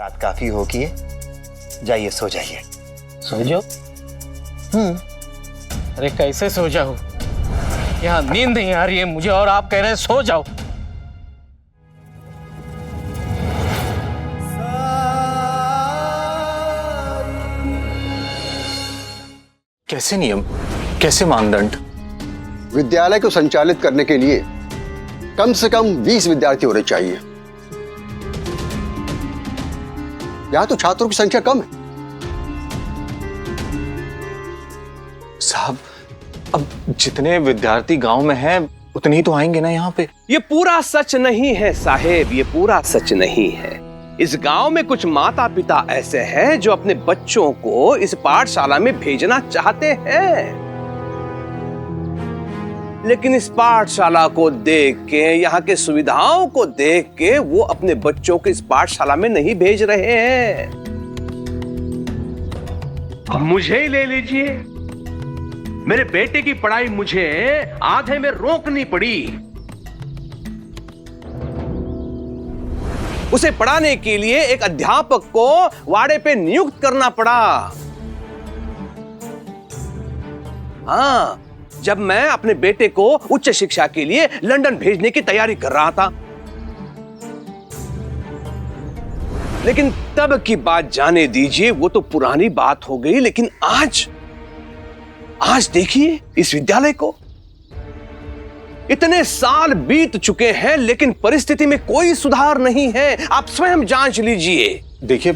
रात काफी होगी है, जाइए सो जाइए। सो जाओ? अरे कैसे सो जाओ, यहाँ नींद नहीं आ रही है मुझे और आप कह रहे हैं सो जाओ। कैसे नियम, कैसे मानदंड? विद्यालय को संचालित करने के लिए कम से कम 20 विद्यार्थी होने चाहिए। यहां तो छात्रों की संख्या कम है। साहब, अब जितने विद्यार्थी गांव में हैं उतने ही तो आएंगे ना यहाँ पे। ये पूरा सच नहीं है साहेब, ये पूरा सच नहीं है। इस गांव में कुछ माता पिता ऐसे हैं जो अपने बच्चों को इस पाठशाला में भेजना चाहते हैं, लेकिन इस पाठशाला को देख के, यहाँ के सुविधाओं को देख के वो अपने बच्चों को इस पाठशाला में नहीं भेज रहे हैं। अब मुझे ही ले लीजिए, मेरे बेटे की पढ़ाई मुझे आधे में रोकनी पड़ी। उसे पढ़ाने के लिए एक अध्यापक को वाड़े पे नियुक्त करना पड़ा। हाँ, जब मैं अपने बेटे को उच्च शिक्षा के लिए लंदन भेजने की तैयारी कर रहा था, लेकिन तब की बात जाने दीजिए, वो तो पुरानी बात हो गई। लेकिन आज देखिए इस विद्यालय को, इतने साल बीत चुके हैं लेकिन परिस्थिति में कोई सुधार नहीं है। आप स्वयं जांच लीजिए। देखिए,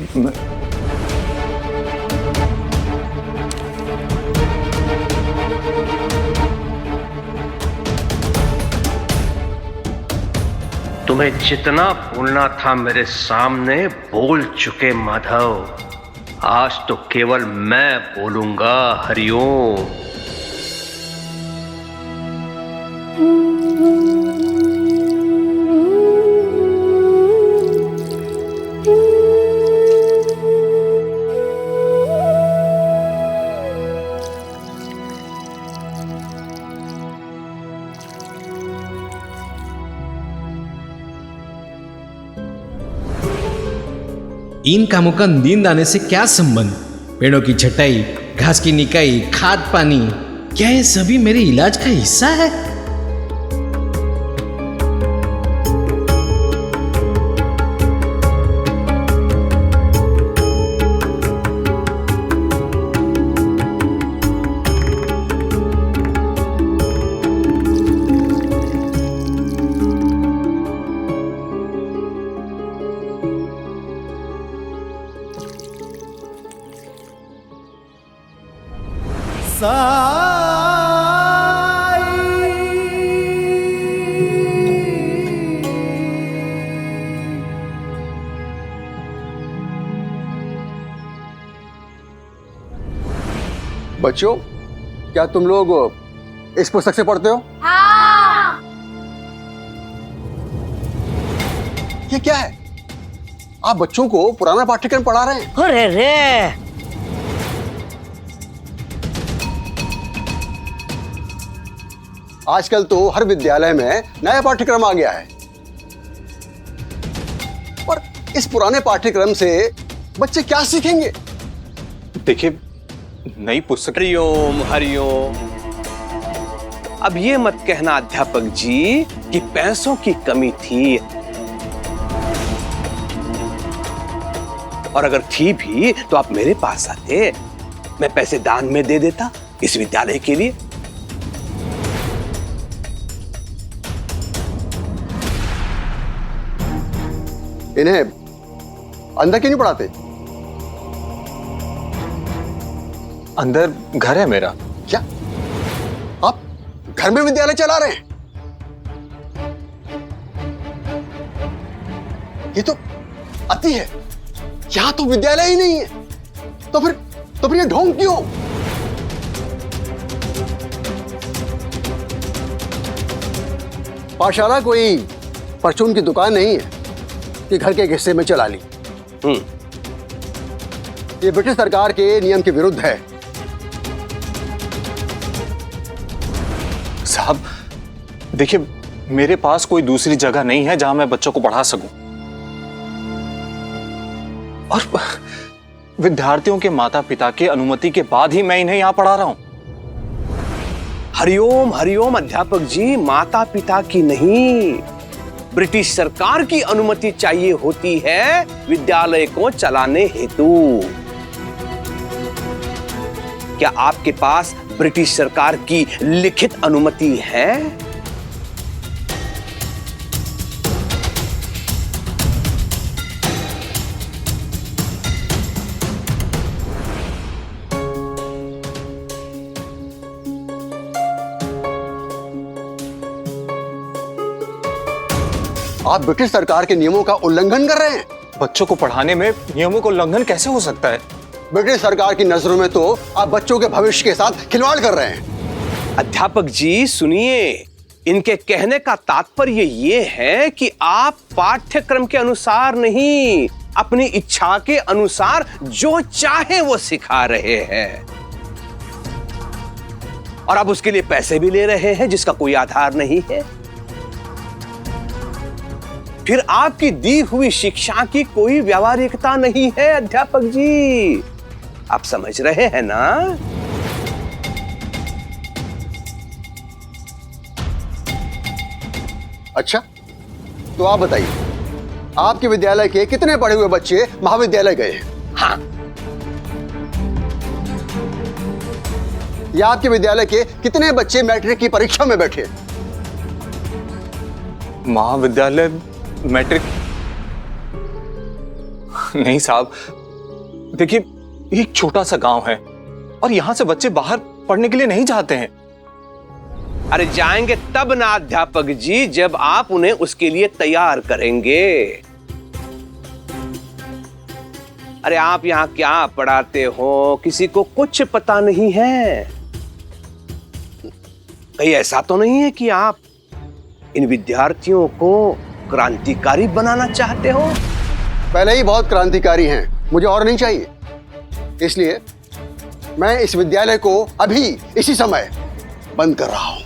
तुम्हें जितना बोलना था मेरे सामने बोल चुके माधव, आज तो केवल मैं बोलूंगा। हरिओम। इन कामों का नींद आने से क्या संबंध? पेड़ों की छटाई, घास की निकाई, खाद पानी, क्या ये सभी मेरे इलाज का हिस्सा है? बच्चों, क्या तुम लोग इस पुस्तक से पढ़ते हो? हाँ। ये क्या है? आप बच्चों को पुराना पाठ्यक्रम पढ़ा रहे हैं? अरे रे, आजकल तो हर विद्यालय में नया पाठ्यक्रम आ गया है, और इस पुराने पाठ्यक्रम से बच्चे क्या सीखेंगे? देखिए, नई पुस्तक। हरिओम हरिओम। अब ये मत कहना अध्यापक जी कि पैसों की कमी थी, और अगर थी भी तो आप मेरे पास आते, मैं पैसे दान में दे देता इस विद्यालय के लिए। इन्हें अंदर क्यों नहीं पढ़ाते? अंदर घर है मेरा। क्या आप घर में विद्यालय चला रहे हैं? ये तो अति है। यहां तो विद्यालय ही नहीं है, तो फिर ये ढोंग क्यों? पाठशाला कोई परचून की दुकान नहीं है कि घर के एक हिस्से में चला ली। ये ब्रिटिश सरकार के नियम के विरुद्ध है। साहब, देखिए, मेरे पास कोई दूसरी जगह नहीं है जहां मैं बच्चों को पढ़ा सकूं। और विद्यार्थियों के माता पिता की अनुमति के बाद ही मैं इन्हें यहाँ पढ़ा रहा हूं। हरिओम हरिओम अध्यापक जी, माता पिता की नहीं, ब्रिटिश सरकार की अनुमति चाहिए होती है विद्यालय को चलाने हेतु। क्या आपके पास ब्रिटिश सरकार की लिखित अनुमति है? आप ब्रिटिश सरकार के नियमों का उल्लंघन कर रहे हैं। बच्चों को पढ़ाने में नियमों का उल्लंघन कैसे हो सकता है? ब्रिटिश सरकार की नजरों में तो आप बच्चों के भविष्य के साथ खिलवाड़ कर रहे हैं। अध्यापक जी सुनिए, इनके कहने का तात्पर्य ये है कि आप पाठ्यक्रम के अनुसार नहीं, अपनी इच्छा के अनुसार जो चाहे वो सिखा रहे हैं, और आप उसके लिए पैसे भी ले रहे हैं जिसका कोई आधार नहीं है। फिर आपकी दी हुई शिक्षा की कोई व्यावहारिकता नहीं है अध्यापक जी। आप समझ रहे हैं ना? अच्छा, तो आप बताइए, आपके विद्यालय के कितने पढ़े हुए बच्चे महाविद्यालय गए हैं? हाँ, या आपके विद्यालय के कितने बच्चे मैट्रिक की परीक्षा में बैठे? महाविद्यालय मैट्रिक नहीं साहब, देखिए एक छोटा सा गांव है और यहां से बच्चे बाहर पढ़ने के लिए नहीं जाते हैं। अरे जाएंगे तब ना अध्यापक जी, जब आप उन्हें उसके लिए तैयार करेंगे। अरे आप यहां क्या पढ़ाते हो, किसी को कुछ पता नहीं है। कहीं ऐसा तो नहीं है कि आप इन विद्यार्थियों को क्रांतिकारी बनाना चाहते हो? पहले ही बहुत क्रांतिकारी हैं, मुझे और नहीं चाहिए। इसलिए मैं इस विद्यालय को अभी इसी समय बंद कर रहा हूं।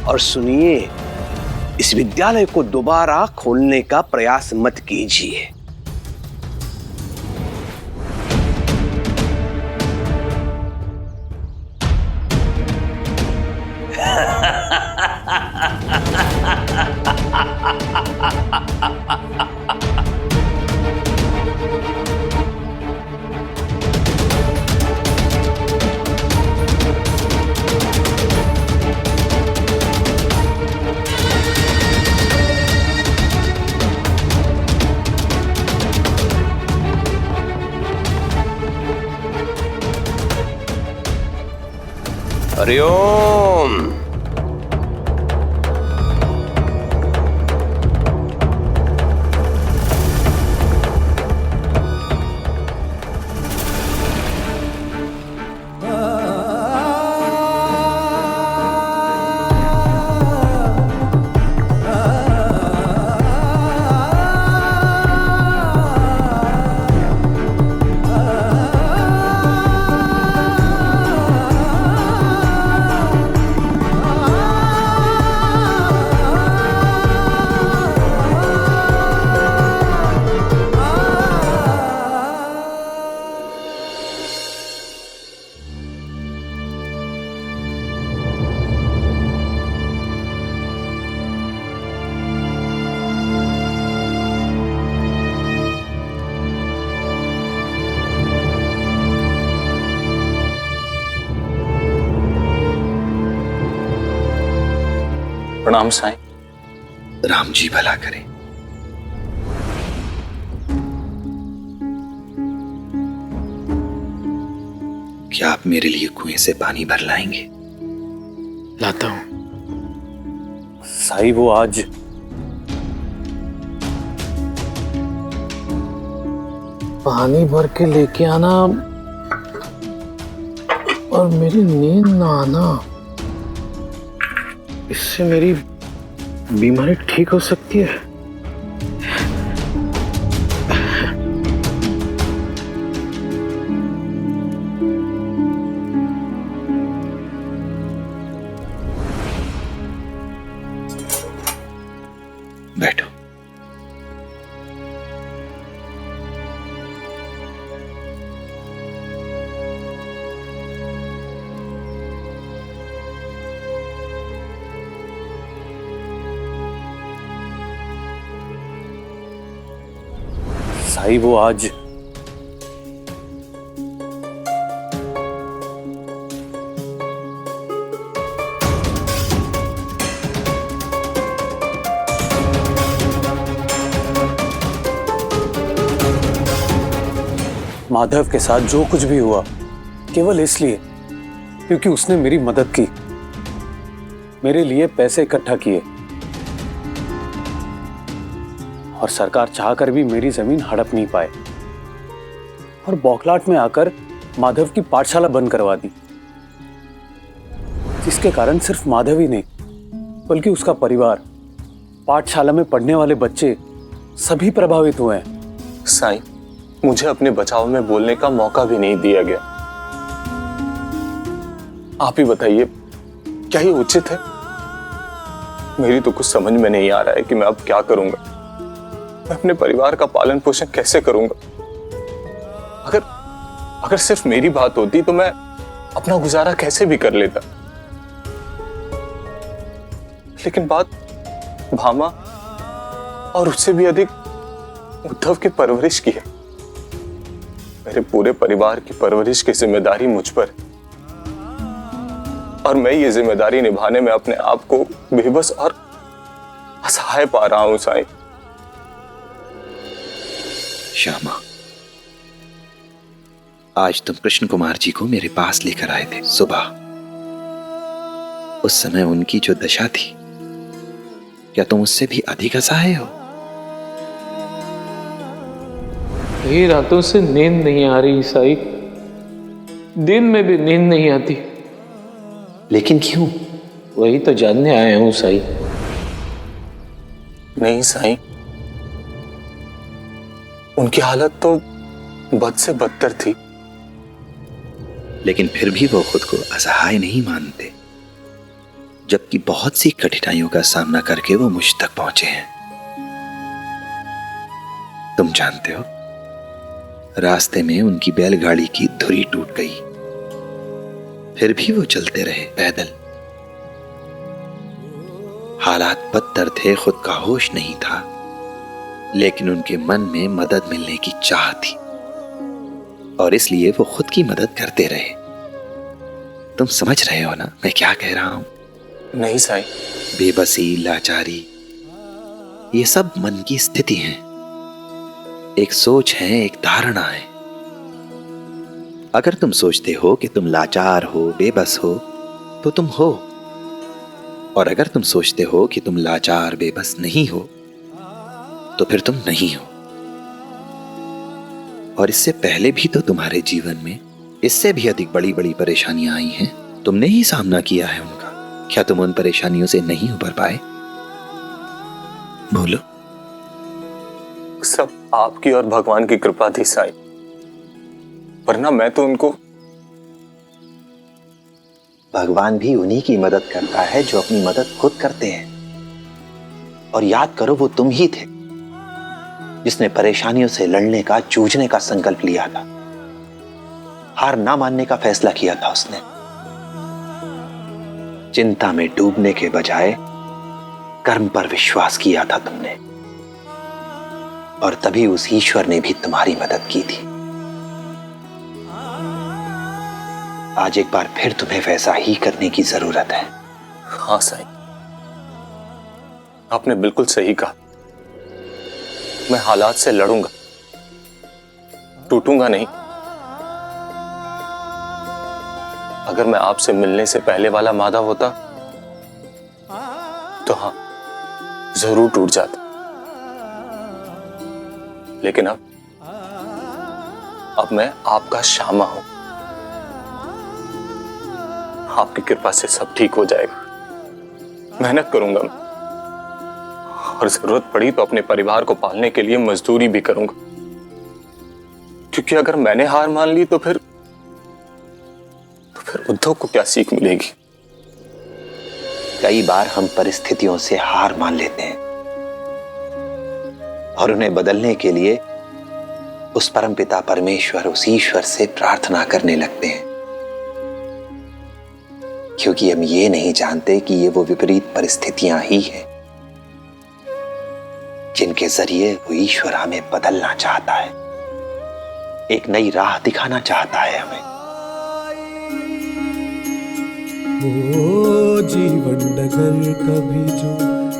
और सुनिए, इस विद्यालय को दोबारा खोलने का प्रयास मत कीजिए। हरिओम। प्रणाम साईं। राम जी भला करें। क्या आप मेरे लिए कुएं से पानी भर लाएंगे? लाता हूं। साई वो आज पानी भर के लेके आना और मेरी नींद ना आना, इससे मेरी बीमारी ठीक हो सकती है। बैठो। साई वो आज माधव के साथ जो कुछ भी हुआ केवल इसलिए क्योंकि उसने मेरी मदद की, मेरे लिए पैसे इकट्ठा किए और सरकार चाहकर भी मेरी जमीन हड़प नहीं पाए और बौखलाहट में आकर माधव की पाठशाला बंद करवा दी, जिसके कारण सिर्फ माधव ही नहीं बल्कि उसका परिवार, पाठशाला में पढ़ने वाले बच्चे सभी प्रभावित हुए हैं। साईं, मुझे अपने बचाव में बोलने का मौका भी नहीं दिया गया। आप ही बताइए, क्या ये उचित है? मेरी तो कुछ समझ में नहीं आ रहा है कि मैं अब क्या करूंगा। मैं अपने परिवार का पालन पोषण कैसे करूंगा? अगर सिर्फ मेरी बात होती तो मैं अपना गुजारा कैसे भी कर लेता, लेकिन बात भामा और उससे भी अधिक उद्धव की परवरिश की है। मेरे पूरे परिवार की परवरिश की जिम्मेदारी मुझ पर है और मैं ये जिम्मेदारी निभाने में अपने आप को बेबस और असहाय पा रहा हूं। साईं, श्यामा, आज तुम कृष्ण कुमार जी को मेरे पास लेकर आए थे सुबह। उस समय उनकी जो दशा थी, क्या तुम उससे भी अधिक असहाय हो? कई रातों से नींद नहीं आ रही साई, दिन में भी नींद नहीं आती। लेकिन क्यों? वही तो जानने आया हूं साई। नहीं साईं, उनकी हालत तो बद से बदतर थी। लेकिन फिर भी वो खुद को असहाय नहीं मानते, जबकि बहुत सी कठिनाइयों का सामना करके वो मुझ तक पहुंचे हैं। तुम जानते हो, रास्ते में उनकी बैलगाड़ी की धुरी टूट गई, फिर भी वो चलते रहे पैदल। हालात बदतर थे, खुद का होश नहीं था, लेकिन उनके मन में मदद मिलने की चाह थी और इसलिए वो खुद की मदद करते रहे। तुम समझ रहे हो ना मैं क्या कह रहा हूं? नहीं साईं। बेबसी, लाचारी, ये सब मन की स्थिति है, एक सोच है, एक धारणा है। अगर तुम सोचते हो कि तुम लाचार हो, बेबस हो, तो तुम हो, और अगर तुम सोचते हो कि तुम लाचार बेबस नहीं हो, तो फिर तुम नहीं हो। और इससे पहले भी तो तुम्हारे जीवन में इससे भी अधिक बड़ी बड़ी परेशानियां आई हैं, तुमने ही सामना किया है उनका। क्या तुम उन परेशानियों से नहीं उबर पाए? बोलो। सब आपकी और भगवान की कृपा थी साईं, वरना मैं तो उनको। भगवान भी उन्हीं की मदद करता है जो अपनी मदद खुद करते हैं। और याद करो, वो तुम ही थे जिसने परेशानियों से लड़ने का, जूझने का संकल्प लिया था। हार ना मानने का फैसला किया था उसने। चिंता में डूबने के बजाय कर्म पर विश्वास किया था तुमने, और तभी उस ईश्वर ने भी तुम्हारी मदद की थी। आज एक बार फिर तुम्हें वैसा ही करने की जरूरत है। हाँ साईं, आपने बिल्कुल सही कहा। मैं हालात से लड़ूंगा, टूटूंगा नहीं। अगर मैं आपसे मिलने से पहले वाला माधव होता तो हाँ, जरूर टूट जाता। लेकिन अब मैं आपका श्यामा हूं। आपकी कृपा से सब ठीक हो जाएगा। मेहनत करूंगा मैं, और जरूरत पड़ी तो अपने परिवार को पालने के लिए मजदूरी भी करूंगा। क्योंकि अगर मैंने हार मान ली तो फिर उद्धव को क्या सीख मिलेगी? कई बार हम परिस्थितियों से हार मान लेते हैं और उन्हें बदलने के लिए उस परमपिता परमेश्वर, उस ईश्वर से प्रार्थना करने लगते हैं, क्योंकि हम ये नहीं जानते कि ये वो विपरीत परिस्थितियां ही हैं जिनके जरिए वो ईश्वर हमें बदलना चाहता है, एक नई राह दिखाना चाहता है हमें। ओ जीवन डगर कभी जो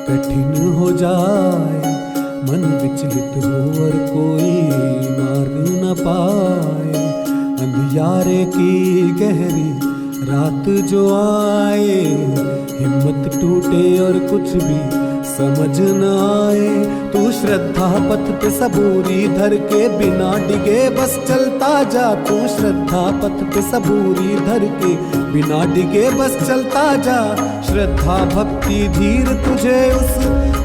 कठिन हो जाए, मन विचलित हो और कोई मार्ग न पाए, अंधियारे की गहरी रात जो आए, हिम्मत टूटे और कुछ भी समझ न आए, तू श्रद्धा पथ पे सबूरी धर के बिना डिगे बस चलता जा, तू श्रद्धा पथ पे सबूरी धर के बिना डिगे बस चलता जा, श्रद्धा भक्ति धीर तुझे उस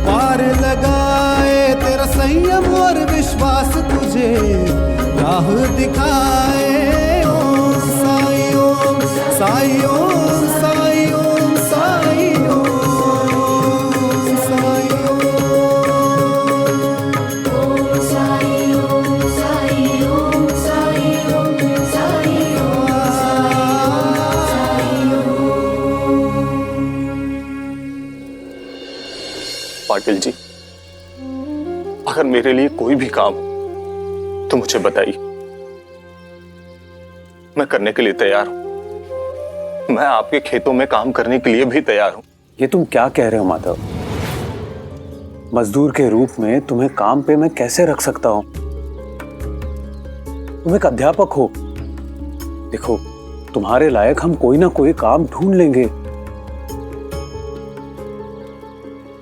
पार लगाए, तेरा संयम और विश्वास तुझे राह दिखाए। ओम साई ओम साई ओम साई ओम साई ओम साई पाटिल जी, अगर मेरे लिए कोई भी काम हो तो मुझे बताइए, मैं करने के लिए तैयार हूं। मैं आपके खेतों में काम करने के लिए भी तैयार हूं। ये तुम क्या कह रहे हो माधव? मजदूर के रूप में तुम्हें काम पे मैं कैसे रख सकता हूं? तुम एक अध्यापक हो। देखो, तुम्हारे लायक हम कोई ना कोई काम ढूंढ लेंगे।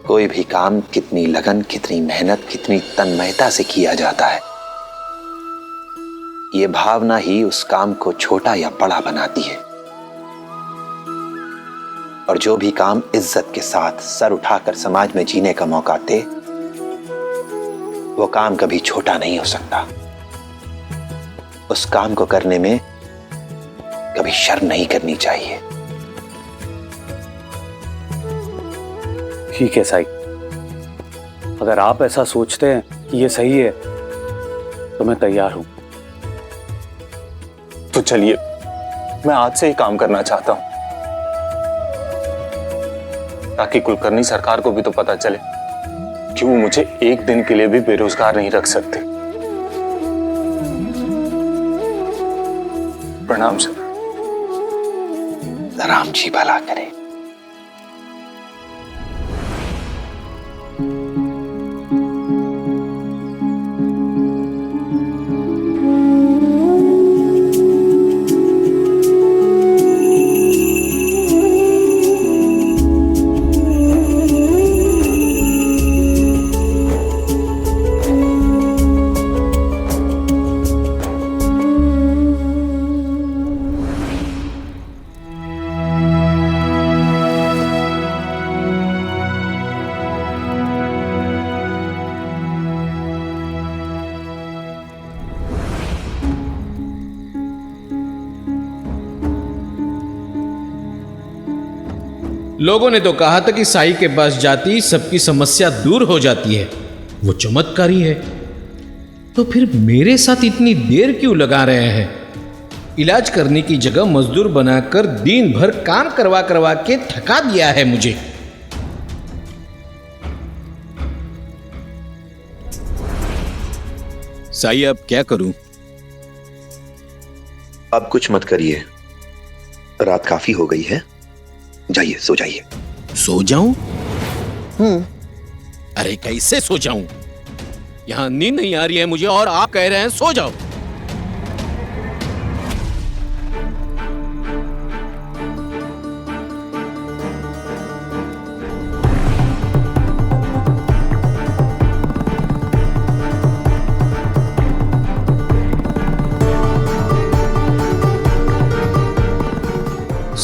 कोई भी काम कितनी लगन, कितनी मेहनत, कितनी तन्मयता से किया जाता है, ये भावना ही उस काम को छोटा या बड़ा बनाती है। और जो भी काम इज्जत के साथ सर उठाकर समाज में जीने का मौका दे, वो काम कभी छोटा नहीं हो सकता। उस काम को करने में कभी शर्म नहीं करनी चाहिए। ठीक है साई, अगर आप ऐसा सोचते हैं कि ये सही है तो मैं तैयार हूं। तो चलिए, मैं आज से ही काम करना चाहता हूं, ताकि कुलकर्णी सरकार को भी तो पता चले कि वो मुझे एक दिन के लिए भी बेरोजगार नहीं रख सकते। प्रणाम सर। राम जी भला करे। लोगों ने तो कहा था कि साई के पास जाती सबकी समस्या दूर हो जाती है। वो चमत्कारी है, तो फिर मेरे साथ इतनी देर क्यों लगा रहे हैं? इलाज करने की जगह मजदूर बनाकर दिन भर काम करवा करवा के थका दिया है मुझे। साई, अब क्या करूं? अब कुछ मत करिए, रात काफी हो गई है, जाइए सो जाइए। सो जाऊं? अरे कैसे सो जाऊं? यहां नींद नहीं आ रही है मुझे और आप कह रहे हैं सो जाओ।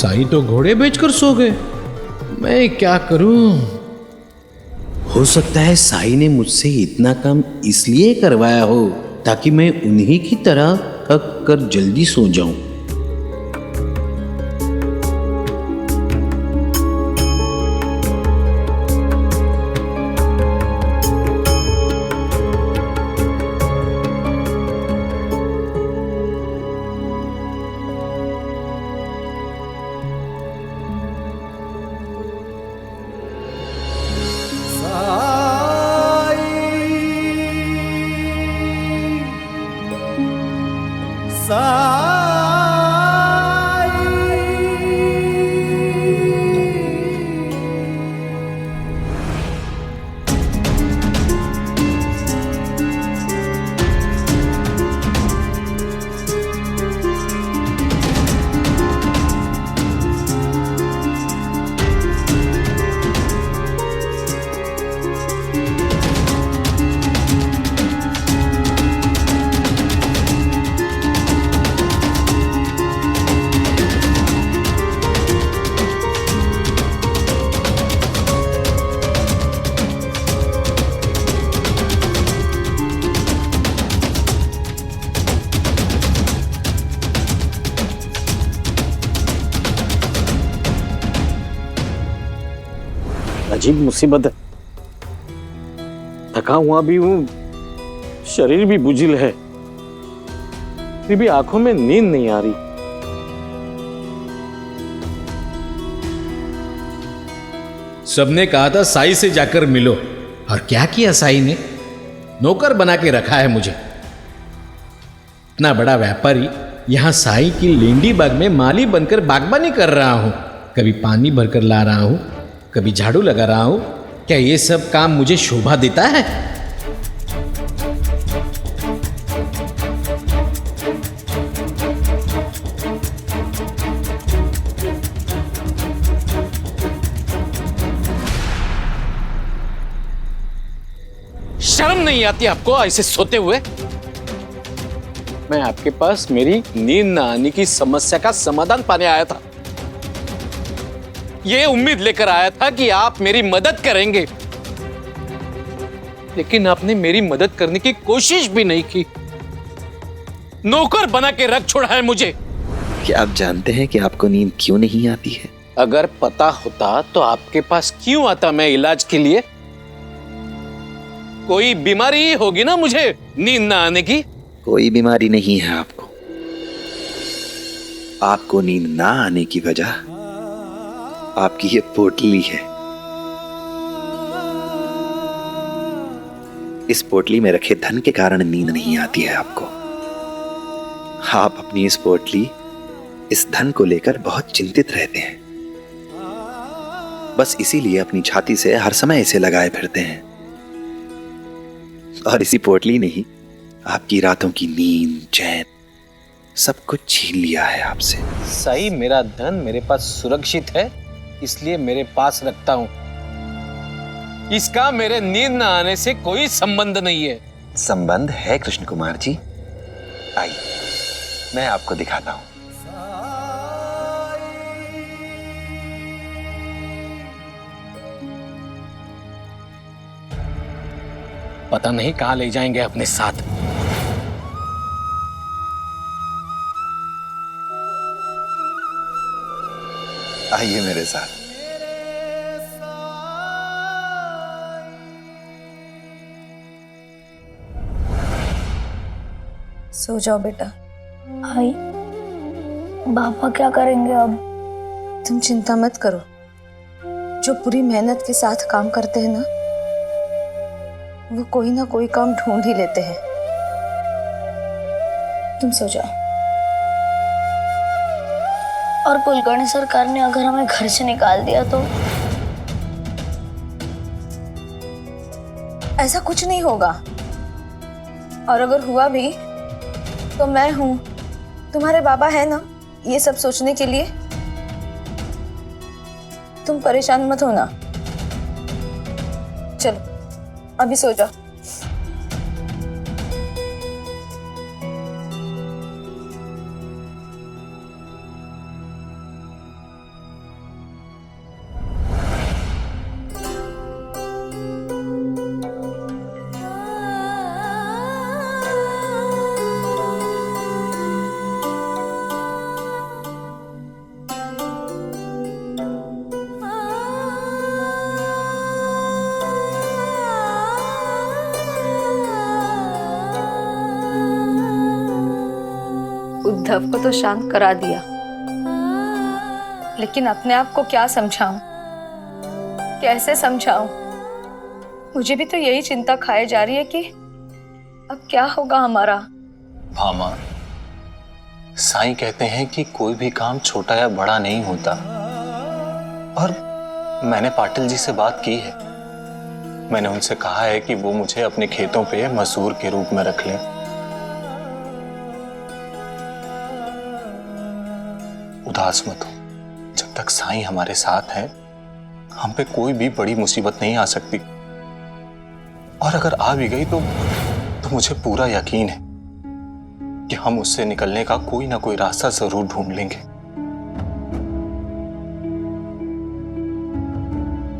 साई तो घोड़े बेचकर सो गए। मैं क्या करूं? हो सकता है साई ने मुझसे इतना काम इसलिए करवाया हो ताकि मैं उन्हीं की तरह थक कर जल्दी सो जाऊं। अजीब मुसीबत है। थका हुआ भी हूं, शरीर भी बुझिल है, फिर भी आंखों में नींद नहीं आ रही। सबने कहा था साई से जाकर मिलो, और क्या किया साई ने? नौकर बना के रखा है मुझे। इतना बड़ा व्यापारी यहां साई की लेंडी बाग में माली बनकर बागबानी कर रहा हूं। कभी पानी भरकर ला रहा हूं, कभी झाड़ू लगा रहा हूं। क्या ये सब काम मुझे शोभा देता है? शर्म नहीं आती आपको ऐसे सोते हुए? मैं आपके पास मेरी नींद न आने की समस्या का समाधान पाने आया था। ये उम्मीद लेकर आया था कि आप मेरी मदद करेंगे, लेकिन आपने मेरी मदद करने की कोशिश भी नहीं की। नौकर बना के रख छोड़ा है मुझे। क्या आप जानते हैं कि आपको नींद क्यों नहीं आती है? अगर पता होता तो आपके पास क्यों आता मैं इलाज के लिए? कोई बीमारी होगी ना मुझे नींद ना आने की। कोई बीमारी नहीं है आपको। आपको नींद ना आने की वजह आपकी ये पोटली है। इस पोटली में रखे धन के कारण नींद नहीं आती है आपको। आप अपनी इस पोटली, इस धन को लेकर बहुत चिंतित रहते हैं। बस इसीलिए अपनी छाती से हर समय इसे लगाए फिरते हैं। और इसी पोटली ने ही आपकी रातों की नींद, चैन सब कुछ छीन लिया है आपसे। सही, मेरा धन मेरे पास सुरक्षित है, इसलिए मेरे पास रखता हूं। इसका मेरे नींद न आने से कोई संबंध नहीं है। संबंध है कृष्ण कुमार जी। आइए, मैं आपको दिखाता हूं। पता नहीं कहां ले जाएंगे अपने साथ। आइए मेरे साथ। सो जाओ बेटा। भाई, पापा क्या करेंगे अब? तुम चिंता मत करो। जो पूरी मेहनत के साथ काम करते हैं ना, वो कोई ना कोई काम ढूंढ ही लेते हैं। तुम सो जाओ। और कुलकर्णी सरकार ने अगर हमें घर से निकाल दिया तो? ऐसा कुछ नहीं होगा, और अगर हुआ भी तो मैं हूं, तुम्हारे बाबा है ना ये सब सोचने के लिए। तुम परेशान मत होना। चलो अभी सो जाओ। उद्धव को तो शांत करा दिया, लेकिन अपने आप को क्या समझाऊं, कैसे समझाऊं? मुझे भी तो यही चिंता खाए जा रही है कि अब क्या होगा हमारा। भामा, साईं कहते हैं कि कोई भी काम छोटा या बड़ा नहीं होता, और मैंने पाटिल जी से बात की है। मैंने उनसे कहा है कि वो मुझे अपने खेतों पे मजदूर के रूप में रख लें। उदास मत हो, जब तक साईं हमारे साथ है हम पे कोई भी बड़ी मुसीबत नहीं आ सकती, और अगर आ भी गई तो मुझे पूरा यकीन है कि हम उससे निकलने का कोई ना कोई रास्ता जरूर ढूंढ लेंगे।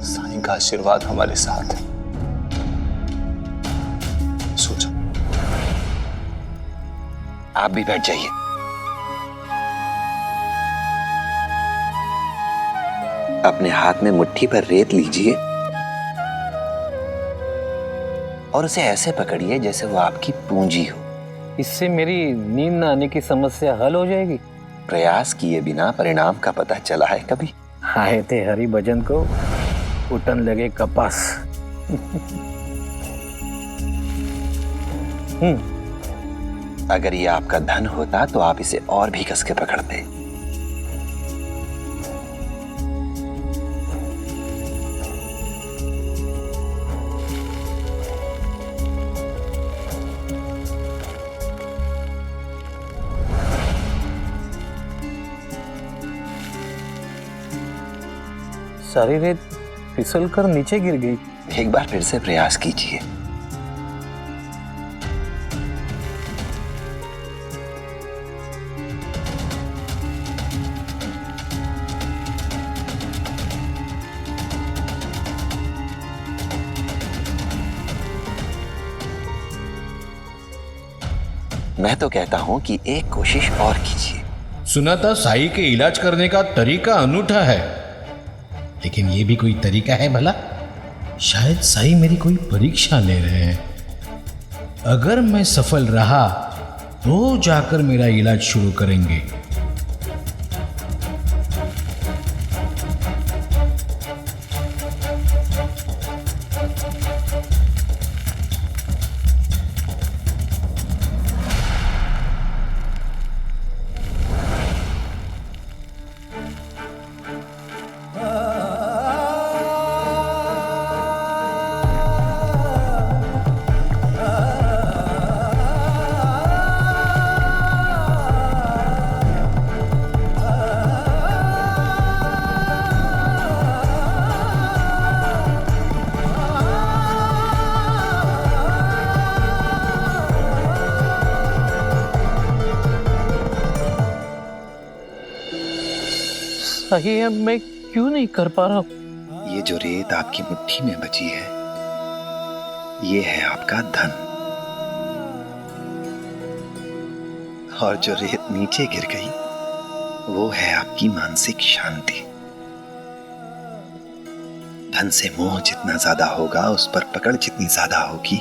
साईं का आशीर्वाद हमारे साथ है। सोचो। आप भी बैठ जाइए। अपने हाथ में मुट्ठी पर रेत लीजिए और उसे ऐसे पकड़िए जैसे वो आपकी पूंजी हो। इससे मेरी नींद न आने की समस्या हल हो जाएगी। प्रयास किए बिना परिणाम का पता चला है कभी? आए थे हरि भजन को, उठन लगे कपास। अगर ये आपका धन होता तो आप इसे और भी कस के पकड़ते। सारी रेत फिसल कर नीचे गिर गई। एक बार फिर से प्रयास कीजिए। मैं तो कहता हूं कि एक कोशिश और कीजिए। सुना था साई के इलाज करने का तरीका अनूठा है, लेकिन ये भी कोई तरीका है भला? शायद साई मेरी कोई परीक्षा ले रहे हैं। अगर मैं सफल रहा तो जाकर मेरा इलाज शुरू करेंगे। सही है, मैं क्यों नहीं कर पा रहा हूं? ये जो रेत आपकी मुट्ठी में बची है, ये है आपका धन। और जो रेत नीचे गिर गई, वो है आपकी मानसिक शांति। धन से मोह जितना ज्यादा होगा, उस पर पकड़ जितनी ज्यादा होगी,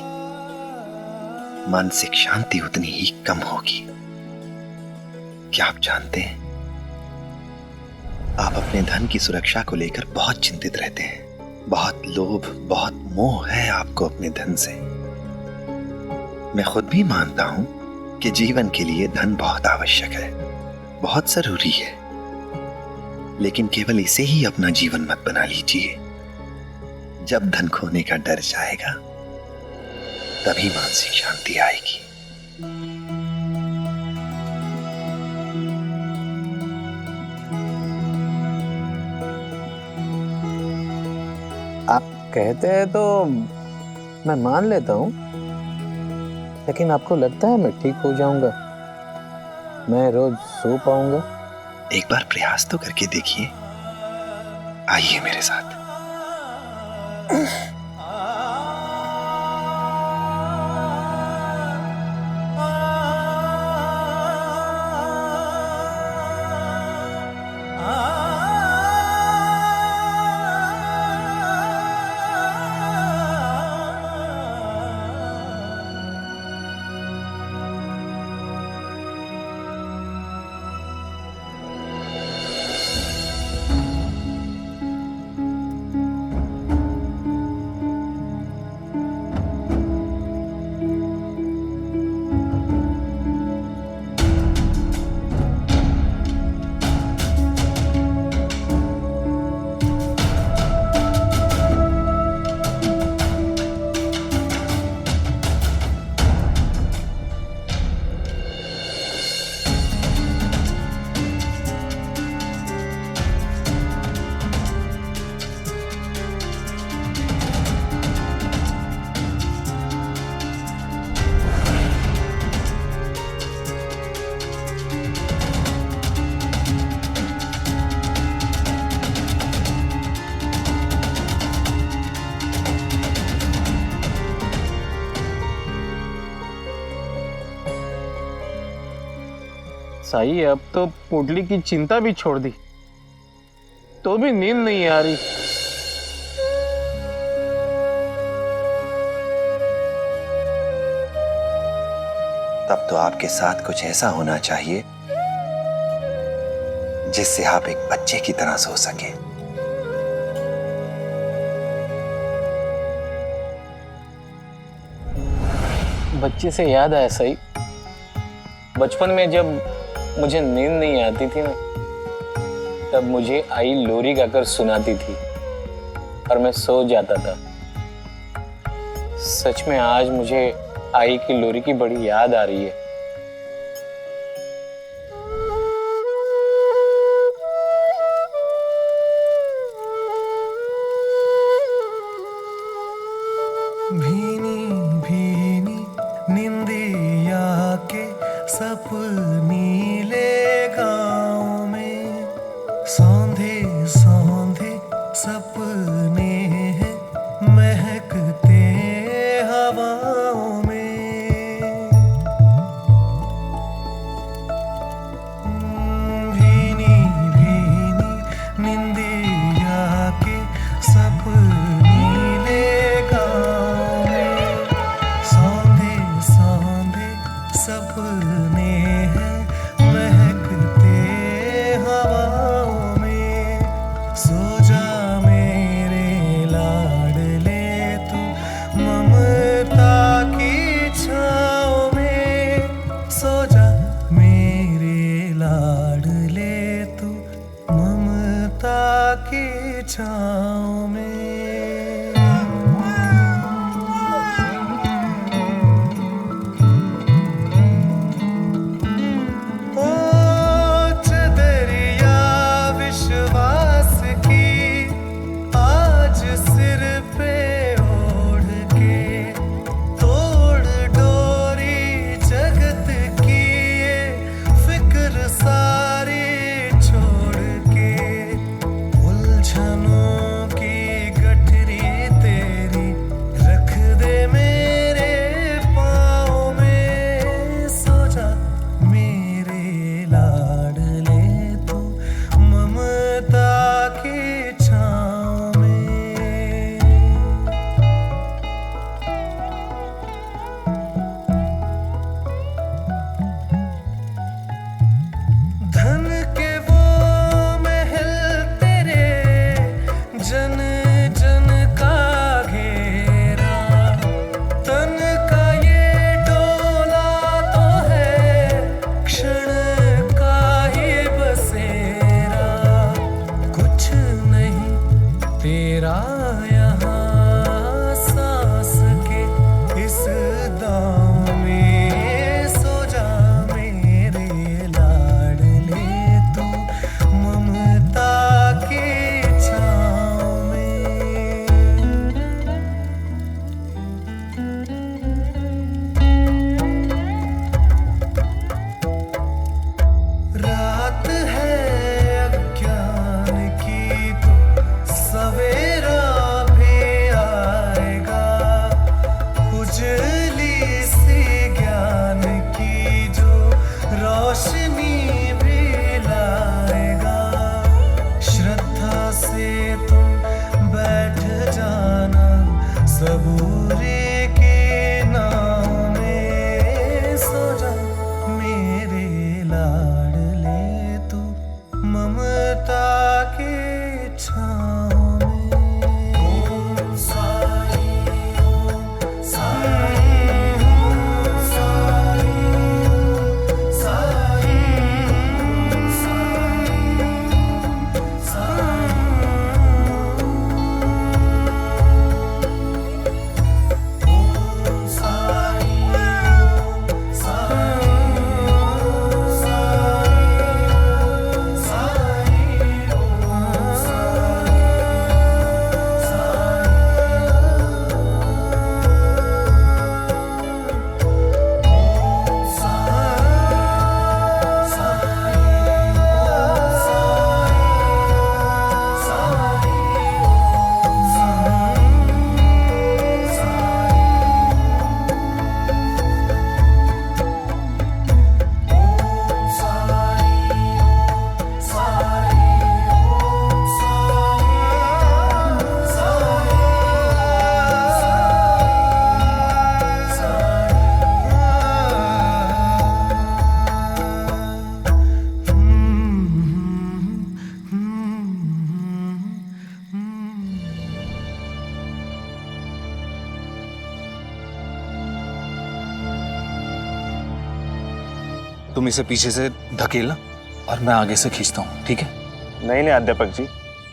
मानसिक शांति उतनी ही कम होगी। क्या आप जानते हैं, आप अपने धन की सुरक्षा को लेकर बहुत चिंतित रहते हैं। बहुत लोभ, बहुत मोह है आपको अपने धन से। मैं खुद भी मानता हूं कि जीवन के लिए धन बहुत आवश्यक है, बहुत जरूरी है, लेकिन केवल इसे ही अपना जीवन मत बना लीजिए। जब धन खोने का डर जाएगा, तभी मानसिक शांति आएगी। आप कहते हैं तो मैं मान लेता हूं, लेकिन आपको लगता है मैं ठीक हो जाऊंगा? मैं रोज सो पाऊंगा? एक बार प्रयास तो करके देखिए। आइए मेरे साथ। साई अब तो पोटली की चिंता भी छोड़ दी, तो भी नींद नहीं आ रही। तब तो आपके साथ कुछ ऐसा होना चाहिए जिससे आप एक बच्चे की तरह सो सके। बच्चे से याद आया सही, बचपन में जब मुझे नींद नहीं आती थी ना, तब मुझे आई लोरी गाकर सुनाती थी और मैं सो जाता था। सच में आज मुझे आई की लोरी की बड़ी याद आ रही है। भीनी भीनी निंदिया के सपनी ले गाँव में, सौंधे सौंधे सपने हैं महकते हवाओं में। भीनी भीनी निंदिया के सपनी ले गाँव में, सौंधे सौंधे सपने हैं महकते हवाओं में। सो जा मेरे लाडले तू ममता की छाँव में, सो जा मेरे लाडले तू ममता की छाँव में। ओ चदरिया विश्वास की आज सिर पे ओढ़ के, तोड़ डोरी जगत की ये फिक्र सारी छोड़ के। उलझनों की गठरी तेरी रख दे मेरे पाँव में, सो जा मेरे लाडले तू ममता की छाँव में। धन के वो महल तेरे जन जन का घेरा, तन का ये डोला तो है क्षण का ही बसेरा। कुछ नहीं तेरा यहाँ सांस के इस दांव में, सो जा मेरे लाडले तू ममता की छाँव में। रात है अज्ञान की तो सवेरा तुम इसे पीछे से धकेलना और मैं आगे से खींचता हूँ, ठीक है? नहीं नहीं अध्यापक जी,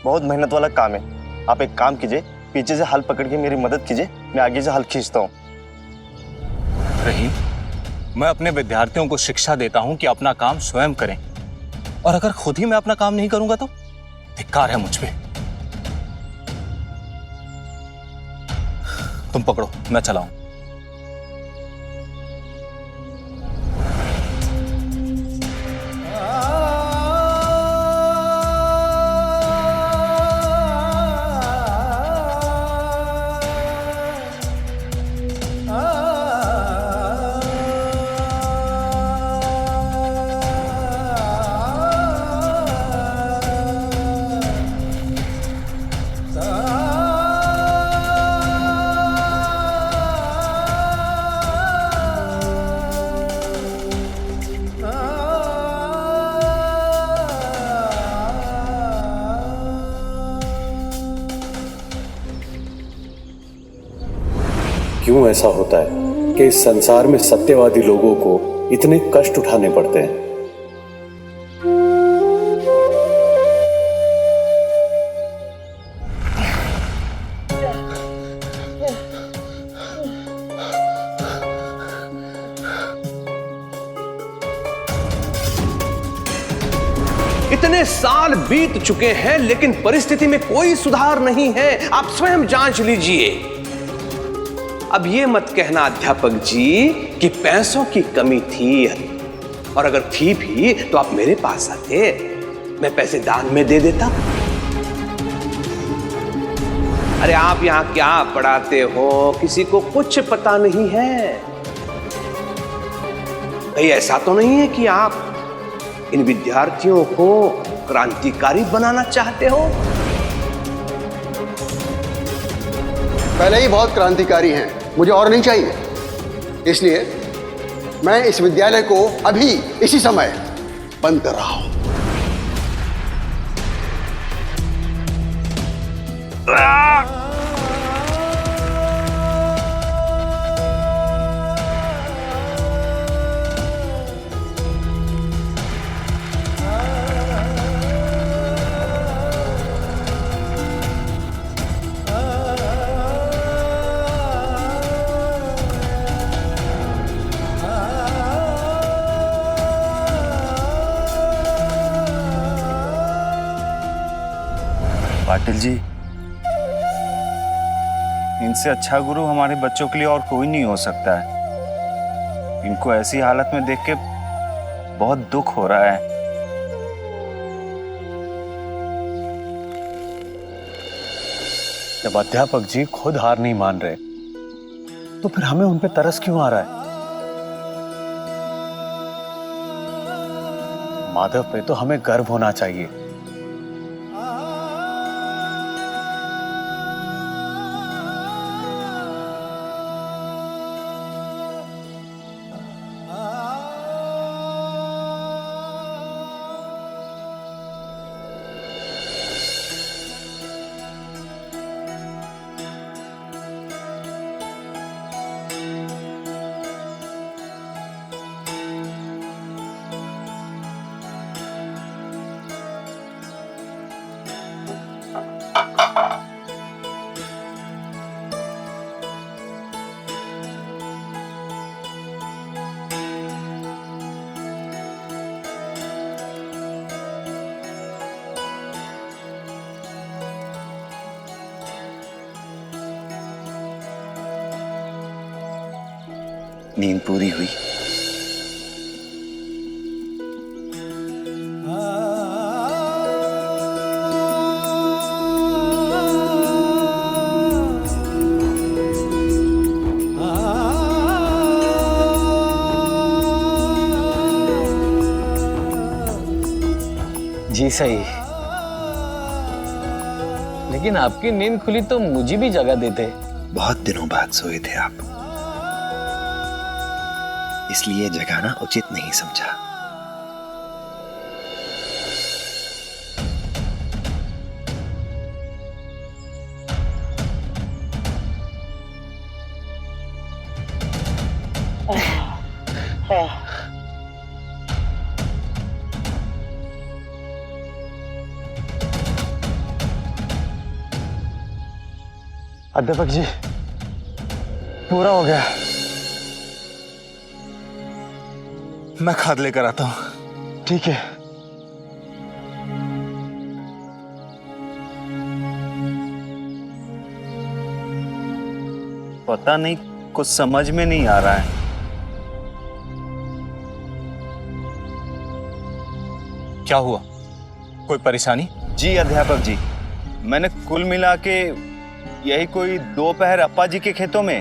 बहुत मेहनत वाला काम है। आप एक काम कीजिए, पीछे से हल पकड़ के मेरी मदद कीजिए, मैं आगे से हल खींचता हूँ। रहीम, मैं अपने विद्यार्थियों को शिक्षा देता हूँ कि अपना काम स्वयं करें, और अगर खुद ही मैं अपना काम नहीं करूंगा तो धिक्कार है मुझ पे। तुम पकड़ो, मैं चलाऊं। क्यों ऐसा होता है कि इस संसार में सत्यवादी लोगों को इतने कष्ट उठाने पड़ते हैं? इतने साल बीत चुके हैं लेकिन परिस्थिति में कोई सुधार नहीं है। आप स्वयं जांच लीजिए। अब ये मत कहना अध्यापक जी कि पैसों की कमी थी, और अगर थी भी तो आप मेरे पास आते, मैं पैसे दान में दे देता। अरे आप यहां क्या पढ़ाते हो, किसी को कुछ पता नहीं है। कहीं ऐसा तो नहीं है कि आप इन विद्यार्थियों को क्रांतिकारी बनाना चाहते हो? पहले ही बहुत क्रांतिकारी हैं, मुझे और नहीं चाहिए। इसलिए मैं इस विद्यालय को अभी इसी समय बंद कर रहा हूं। पाटिल जी, इनसे अच्छा गुरु हमारे बच्चों के लिए और कोई नहीं हो सकता है। इनको ऐसी हालत में देख के बहुत दुख हो रहा है। जब अध्यापक जी खुद हार नहीं मान रहे तो फिर हमें उन पे तरस क्यों आ रहा है? माधव पे तो हमें गर्व होना चाहिए। नींद पूरी हुई? जी सही, लेकिन आपकी नींद खुली तो मुझे भी जगा देते। बहुत दिनों बाद सोए थे आप, इसलिए जगाना उचित नहीं समझा। अध्यापक जी, पूरा हो गया। मैं खाद लेकर आता हूं। ठीक है। पता नहीं, कुछ समझ में नहीं आ रहा है। क्या हुआ? कोई परेशानी? जी अध्यापक जी, मैंने कुल मिला के यही कोई 2 पहर अप्पा जी के खेतों में,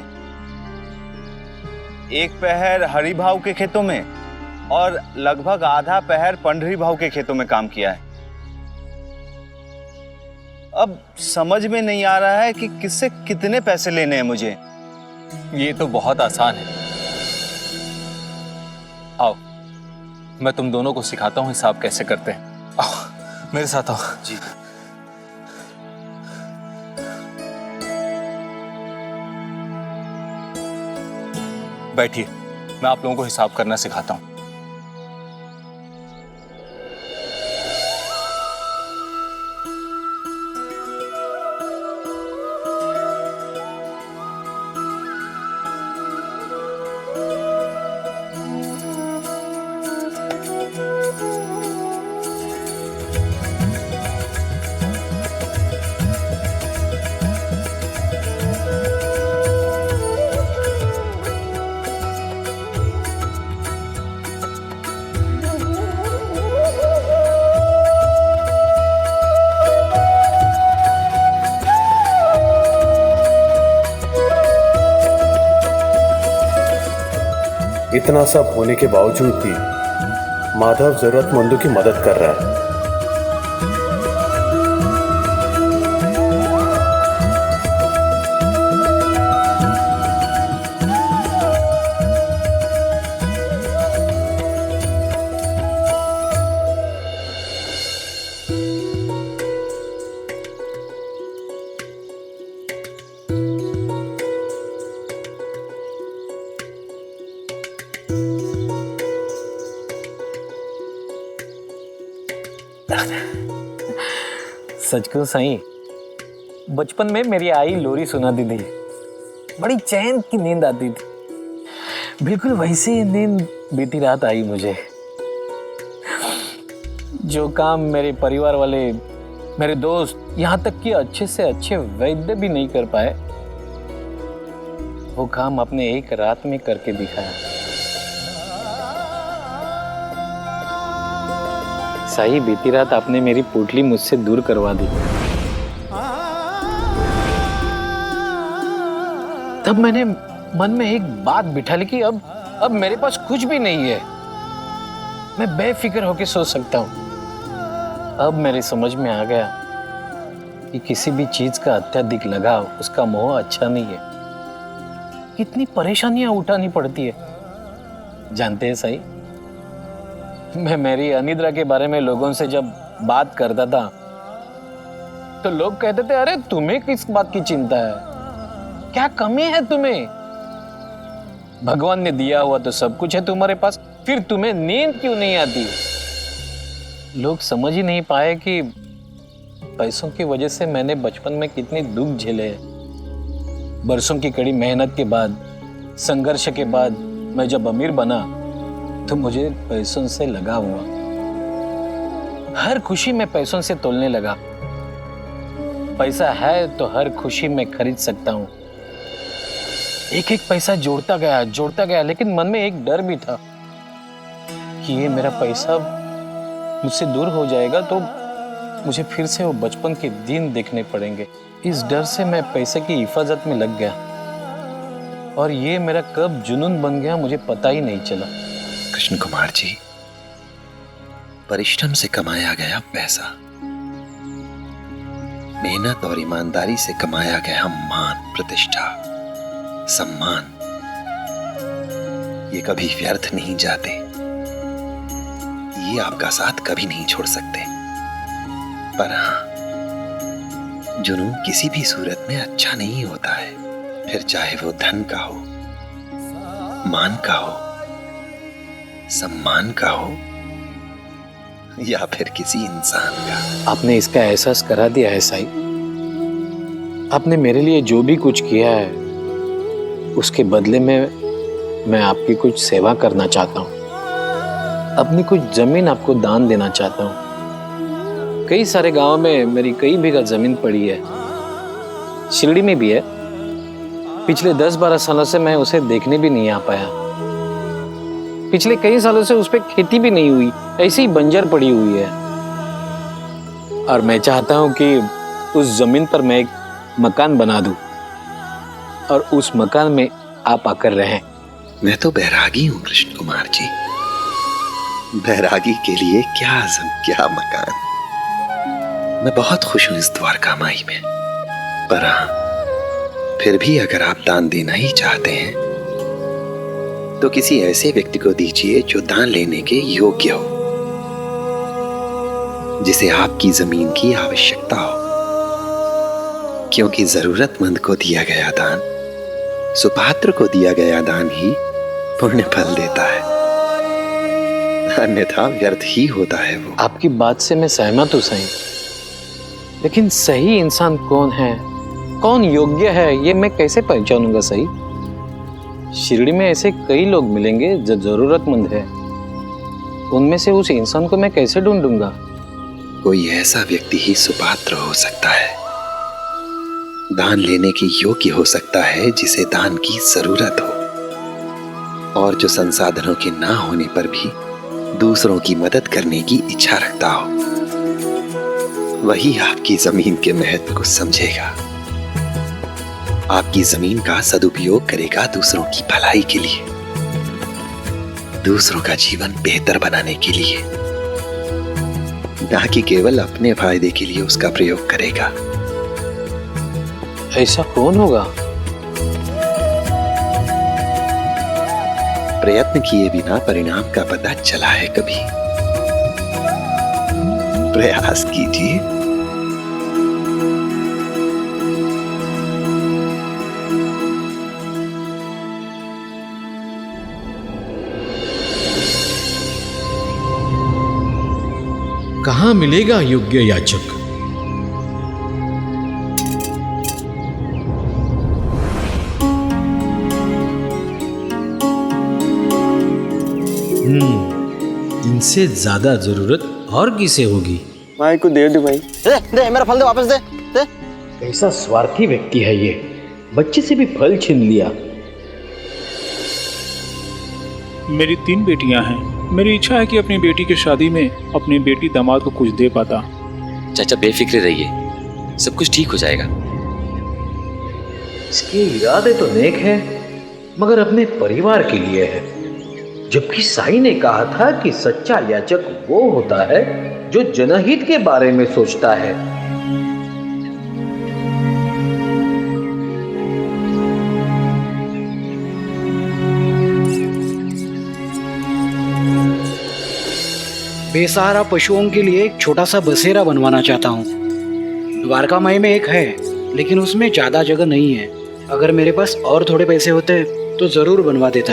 1 पहर हरि भाव के खेतों में और लगभग आधा पहर पंडरी भाव के खेतों में काम किया है। अब समझ में नहीं आ रहा है कि किससे कितने पैसे लेने हैं मुझे। ये तो बहुत आसान है। आओ, मैं तुम दोनों को सिखाता हूं हिसाब कैसे करते हैं। आओ मेरे साथ आओ। जी। बैठिए, मैं आप लोगों को हिसाब करना सिखाता हूं। इतना सब होने के बावजूद भी माधव जरूरतमंदों की मदद कर रहा है। सच कहूं साईं, बचपन में मेरी आई लोरी सुनाती थी, बड़ी चैन की नींद आती थी। बिल्कुल वैसी ही नींद बीती रात आई मुझे। जो काम मेरे परिवार वाले, मेरे दोस्त, यहाँ तक कि अच्छे से अच्छे वैद्य भी नहीं कर पाए, वो काम आपने एक रात में करके दिखाया। साईं, बीती रात आपने मेरी पोटली मुझसे दूर करवा दी। तब मैंने मन में एक बात बिठा ली कि अब मेरे पास कुछ भी नहीं है, मैं बेफिक्र होकर सो सकता हूं। अब मेरी समझ में आ गया कि किसी भी चीज का अत्यधिक लगाव, उसका मोह अच्छा नहीं है। कितनी परेशानियां उठानी पड़ती है, जानते हैं साईं? मैं मेरी अनिद्रा के बारे में लोगों से जब बात करता था तो लोग कहते थे, अरे तुम्हें किस बात की चिंता है, क्या कमी है तुम्हें? भगवान ने दिया हुआ तो सब कुछ है तुम्हारे पास, फिर तुम्हें नींद क्यों नहीं आती? लोग समझ ही नहीं पाए कि पैसों की वजह से मैंने बचपन में कितने दुख झेले हैं। बरसों की कड़ी मेहनत के बाद, संघर्ष के बाद मैं जब अमीर बना तो मुझे पैसों से लगाव हुआ। हर खुशी में पैसों से तोलने लगा। पैसा है तो हर खुशी में खरीद सकता हूं। एक एक पैसा जोड़ता गया, लेकिन मन में एक डर भी था कि ये मेरा पैसा मुझसे दूर हो जाएगा तो मुझे फिर से वो बचपन के दिन देखने पड़ेंगे। इस डर से मैं पैसे की हिफाजत में लग गया और ये मेरा कब जुनून बन गया मुझे पता ही नहीं चला। कृष्ण कुमार जी, परिश्रम से कमाया गया पैसा, मेहनत और ईमानदारी से कमाया गया मान, प्रतिष्ठा, सम्मान, ये कभी व्यर्थ नहीं जाते। ये आपका साथ कभी नहीं छोड़ सकते। पर हाँ, जुनून किसी भी सूरत में अच्छा नहीं होता है, फिर चाहे वो धन का हो, मान का हो, सम्मान का हो या फिर किसी इंसान का। आपने इसका एहसास करा दिया है साईं। आपने मेरे लिए जो भी कुछ किया है उसके बदले में मैं आपकी कुछ सेवा करना चाहता हूँ। अपनी कुछ जमीन आपको दान देना चाहता हूँ। कई सारे गांव में मेरी कई बीघा जमीन पड़ी है, शिरडी में भी है। पिछले 10-12 सालों से मैं उसे देखने भी नहीं आ पाया। पिछले कई सालों से उस पर खेती भी नहीं हुई, ऐसी ही बंजर पड़ी हुई है। और मैं चाहता हूं कि उस जमीन पर मैं एक मकान बना दूं और उस मकान में आप आकर रहें। मैं तो बैरागी हूं कृष्ण कुमार जी। बैरागी के लिए क्या आज़म, क्या मकान। मैं बहुत खुश हूं इस द्वारका माई में। पर हाँ, फिर भी अगर आप दान देना ही चाहते हैं तो किसी ऐसे व्यक्ति को दीजिए जो दान लेने के योग्य हो, जिसे आपकी जमीन की आवश्यकता हो। क्योंकि जरूरतमंद को दिया गया दान, सुपात्र को दिया गया दान ही पुण्य फल देता है, अन्यथा व्यर्थ ही होता है वो। आपकी बात से मैं सहमत हूं सही, लेकिन सही इंसान कौन है, कौन योग्य है, ये मैं कैसे पहचानूंगा सही? शिरडी में ऐसे कई लोग मिलेंगे जो जरूरतमंद है, उनमें से उस इंसान को मैं कैसे ढूंढूंगा? कोई ऐसा व्यक्ति ही सुपात्र हो सकता है, दान लेने के योग्य हो सकता है जिसे दान की जरूरत हो, और जो संसाधनों के ना होने पर भी दूसरों की मदद करने की इच्छा रखता हो। वही आपकी जमीन के महत्व को समझेगा, आपकी जमीन का सदुपयोग करेगा दूसरों की भलाई के लिए, दूसरों का जीवन बेहतर बनाने के लिए, ना कि केवल अपने फायदे के लिए उसका प्रयोग करेगा। ऐसा कौन होगा? प्रयत्न किए बिना परिणाम का पता चला है कभी? प्रयास कीजिए। कहां मिलेगा योग्य याचक? इनसे ज्यादा जरूरत और किसे होगी? भाई को दे दे भाई। दे मेरा फल दे, वापस दे। कैसा स्वार्थी व्यक्ति है ये, बच्चे से भी फल छीन लिया। मेरी 3 बेटियां हैं। मेरी इच्छा है कि अपनी बेटी की शादी में अपनी बेटी दामाद को कुछ दे पाता। चाचा बेफिक्र रहिए, सब कुछ ठीक हो जाएगा। इसके इरादे तो नेक है, मगर अपने परिवार के लिए है। जबकि साईं ने कहा था कि सच्चा याचक वो होता है जो जनहित के बारे में सोचता है। बेसहारा पशुओं के लिए एक छोटा सा बसेरा बनवाना चाहता हूँ। द्वारका माई में एक है, लेकिन उसमें ज्यादा जगह नहीं है। अगर मेरे पास और थोड़े पैसे होते तो जरूर बनवा देता।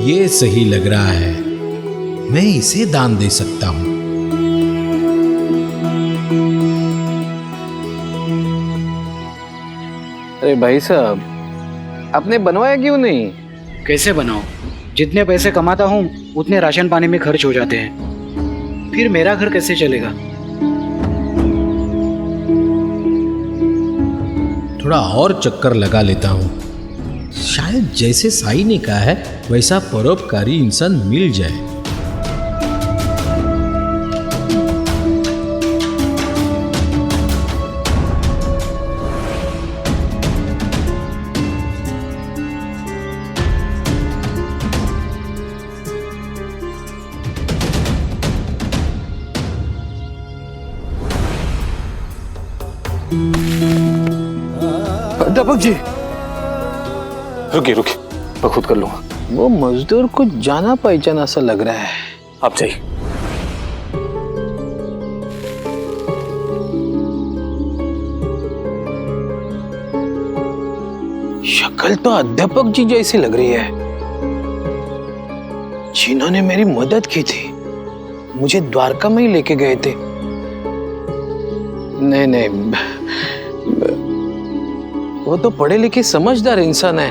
ये सही लग रहा है, मैं इसे दान दे सकता हूं। अरे भाई साहब, आपने बनवाया क्यों नहीं? कैसे बनाऊं? जितने पैसे कमाता हूँ उतने राशन पानी में खर्च हो जाते हैं, फिर मेरा घर कैसे चलेगा? थोड़ा और चक्कर लगा लेता हूं, शायद जैसे साईं ने कहा है वैसा परोपकारी इंसान मिल जाए। अध्यापक जी, रुकिए रुकिए, मैं खुद कर लूंगा। वो मजदूर कुछ जाना पहचाना सा लग रहा है। आप जाइए। शक्ल तो अध्यापक जी जैसी लग रही है, जिन्होंने मेरी मदद की थी, मुझे द्वारका में ही लेके गए थे। नहीं नहीं, वो तो पढ़े लिखे समझदार इंसान है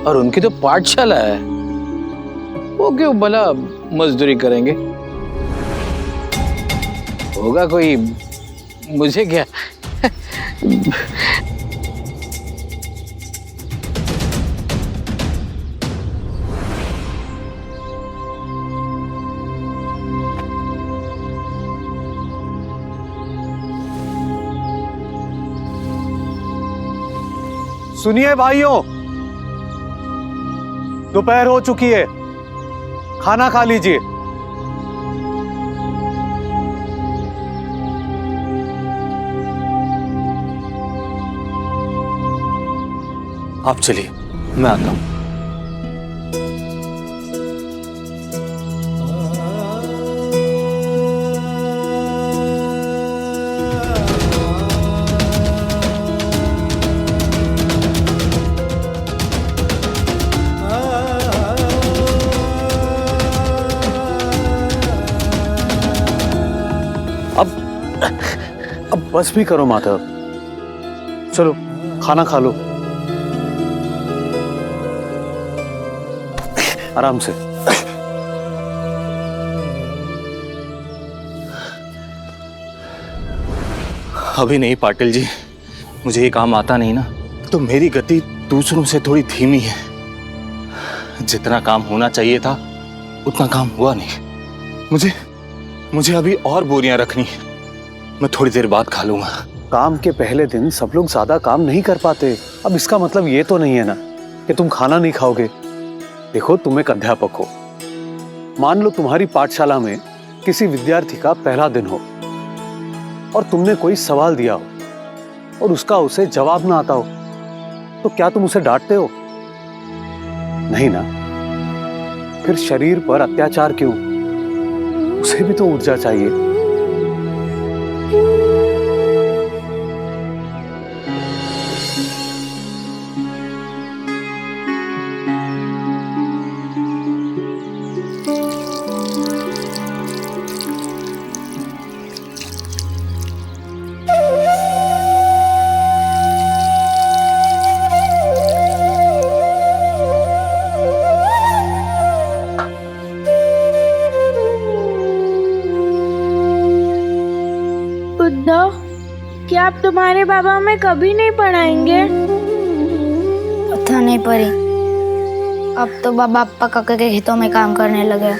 और उनकी तो पाठशाला है, वो क्यों भला मजदूरी करेंगे? होगा कोई, मुझे क्या। सुनिए भाइयों, दोपहर हो चुकी है, खाना खा लीजिए। आप चलिए, मैं आता हूं। अब बस भी करो माधव, चलो खाना खा लो आराम से। अभी नहीं पाटिल जी, मुझे ये काम आता नहीं ना, तो मेरी गति दूसरों से थोड़ी धीमी है। जितना काम होना चाहिए था उतना काम हुआ नहीं। मुझे अभी और बोरियां रखनी है, मैं थोड़ी देर बाद खा लूंगा। काम के पहले दिन सब लोग ज्यादा काम नहीं कर पाते। अब इसका मतलब ये तो नहीं है ना कि तुम खाना नहीं खाओगे। देखो, तुम एक अध्यापक हो, मान लो तुम्हारी पाठशाला में किसी विद्यार्थी का पहला दिन हो और तुमने कोई सवाल दिया हो और उसका उसे जवाब ना आता हो, तो क्या तुम उसे डांटते हो? नहीं ना। फिर शरीर पर अत्याचार क्यों? उसे भी तो ऊर्जा चाहिए। क्या आप तुम्हारे बाबा हमें कभी नहीं पढ़ाएंगे? पता नहीं परी, अब तो बाबा पक्का के खेतों में काम करने लगे।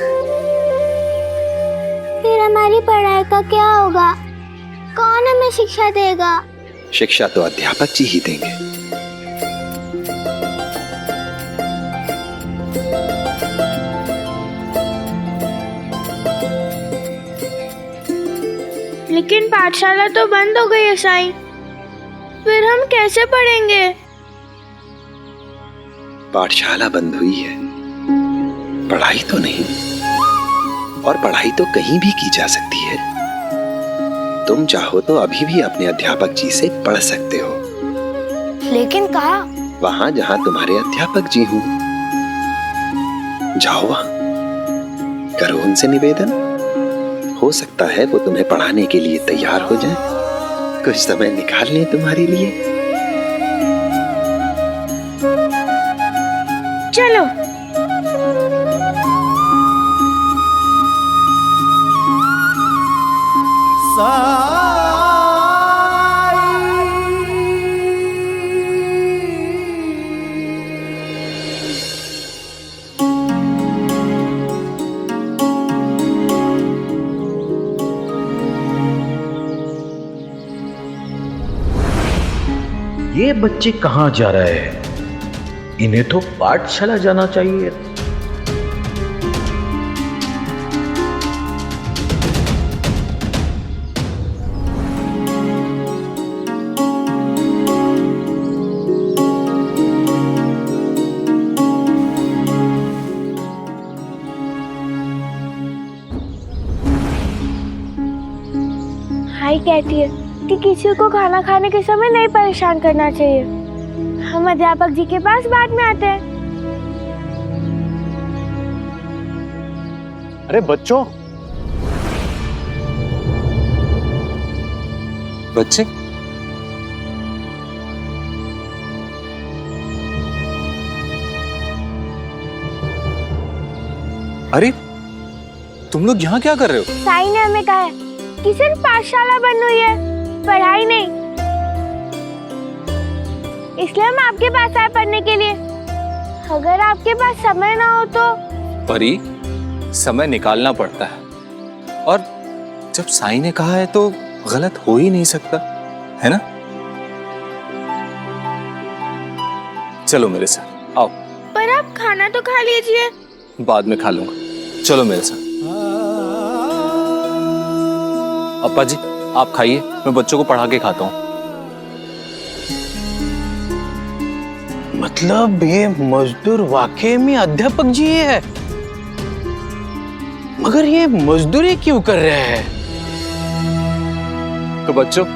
फिर हमारी पढ़ाई का क्या होगा? कौन हमें शिक्षा देगा? शिक्षा तो अध्यापक जी ही देंगे। लेकिन पाठशाला तो बंद हो गई है साईं, फिर हम कैसे पढ़ेंगे? पाठशाला बंद हुई है, पढ़ाई तो नहीं। और पढ़ाई तो कहीं भी की जा सकती है। तुम चाहो तो अभी भी अपने अध्यापक जी से पढ़ सकते हो। लेकिन कहाँ? वहां जहां तुम्हारे अध्यापक जी हों। जाओ वहां, करो उनसे निवेदन। हो सकता है वो तुम्हें पढ़ाने के लिए तैयार हो जाए, कुछ समय निकाल लें तुम्हारे लिए। चलो। ये बच्चे कहां जा रहे हैं? इन्हें तो पाठशाला जाना चाहिए। हाय कहती है कि किसी को खाना खाने के समय नहीं परेशान करना चाहिए। हम अध्यापक जी के पास बाद में आते हैं। अरे बच्चों, बच्चे? अरे तुम लोग यहाँ क्या कर रहे हो? साई ने हमें कहा है कि सिर्फ पाठशाला बंद हुई है, पढ़ाई नहीं। इसलिए हम आपके पास आए पढ़ने के लिए। अगर आपके पास समय ना हो तो। परी, समय निकालना पड़ता है, और जब साई ने कहा है तो गलत हो ही नहीं सकता, है ना? चलो मेरे साथ आओ। पर आप खाना तो खा लीजिए। बाद में खा लूंगा, चलो मेरे साथ। अप्पा जी आप खाइए, मैं बच्चों को पढ़ा के खाता हूँ। मतलब ये मजदूर वाकई में अध्यापक जी है, मगर ये मजदूरी क्यों कर रहे हैं? तो बच्चों,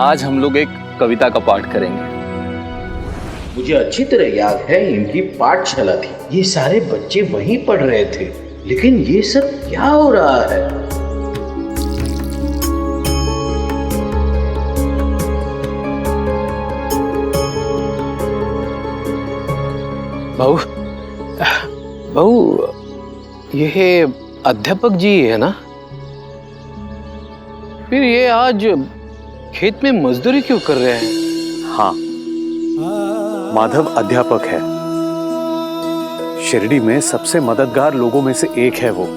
आज हम लोग एक कविता का पाठ करेंगे। मुझे अच्छी तरह याद है इनकी पाठशाला थी, ये सारे बच्चे वहीं पढ़ रहे थे, लेकिन ये सब क्या हो रहा है? बहू, बहू, ये अध्यापक जी है ना? फिर ये आज खेत में मजदूरी क्यों कर रहे हैं? हाँ, माधव अध्यापक है। शिरडी में सबसे मददगार लोगों में से एक है वो।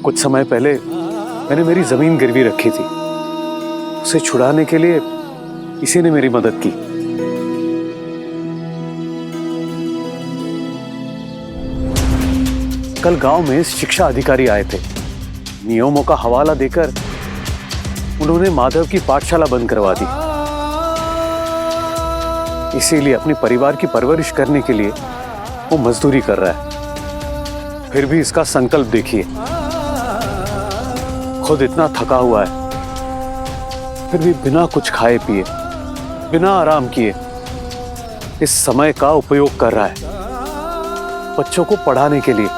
कुछ समय पहले मैंने मेरी जमीन गिरवी रखी थी, उसे छुड़ाने के लिए इसी ने मेरी मदद की। कल गांव में शिक्षा अधिकारी आए थे। नियमों का हवाला देकर उन्होंने माधव की पाठशाला बंद करवा दी। इसीलिए अपने परिवार की परवरिश करने के लिए वो मजदूरी कर रहा है। फिर भी इसका संकल्प देखिए, खुद इतना थका हुआ है, फिर भी बिना कुछ खाए पिए, बिना आराम किए इस समय का उपयोग कर रहा है बच्चों को पढ़ाने के लिए।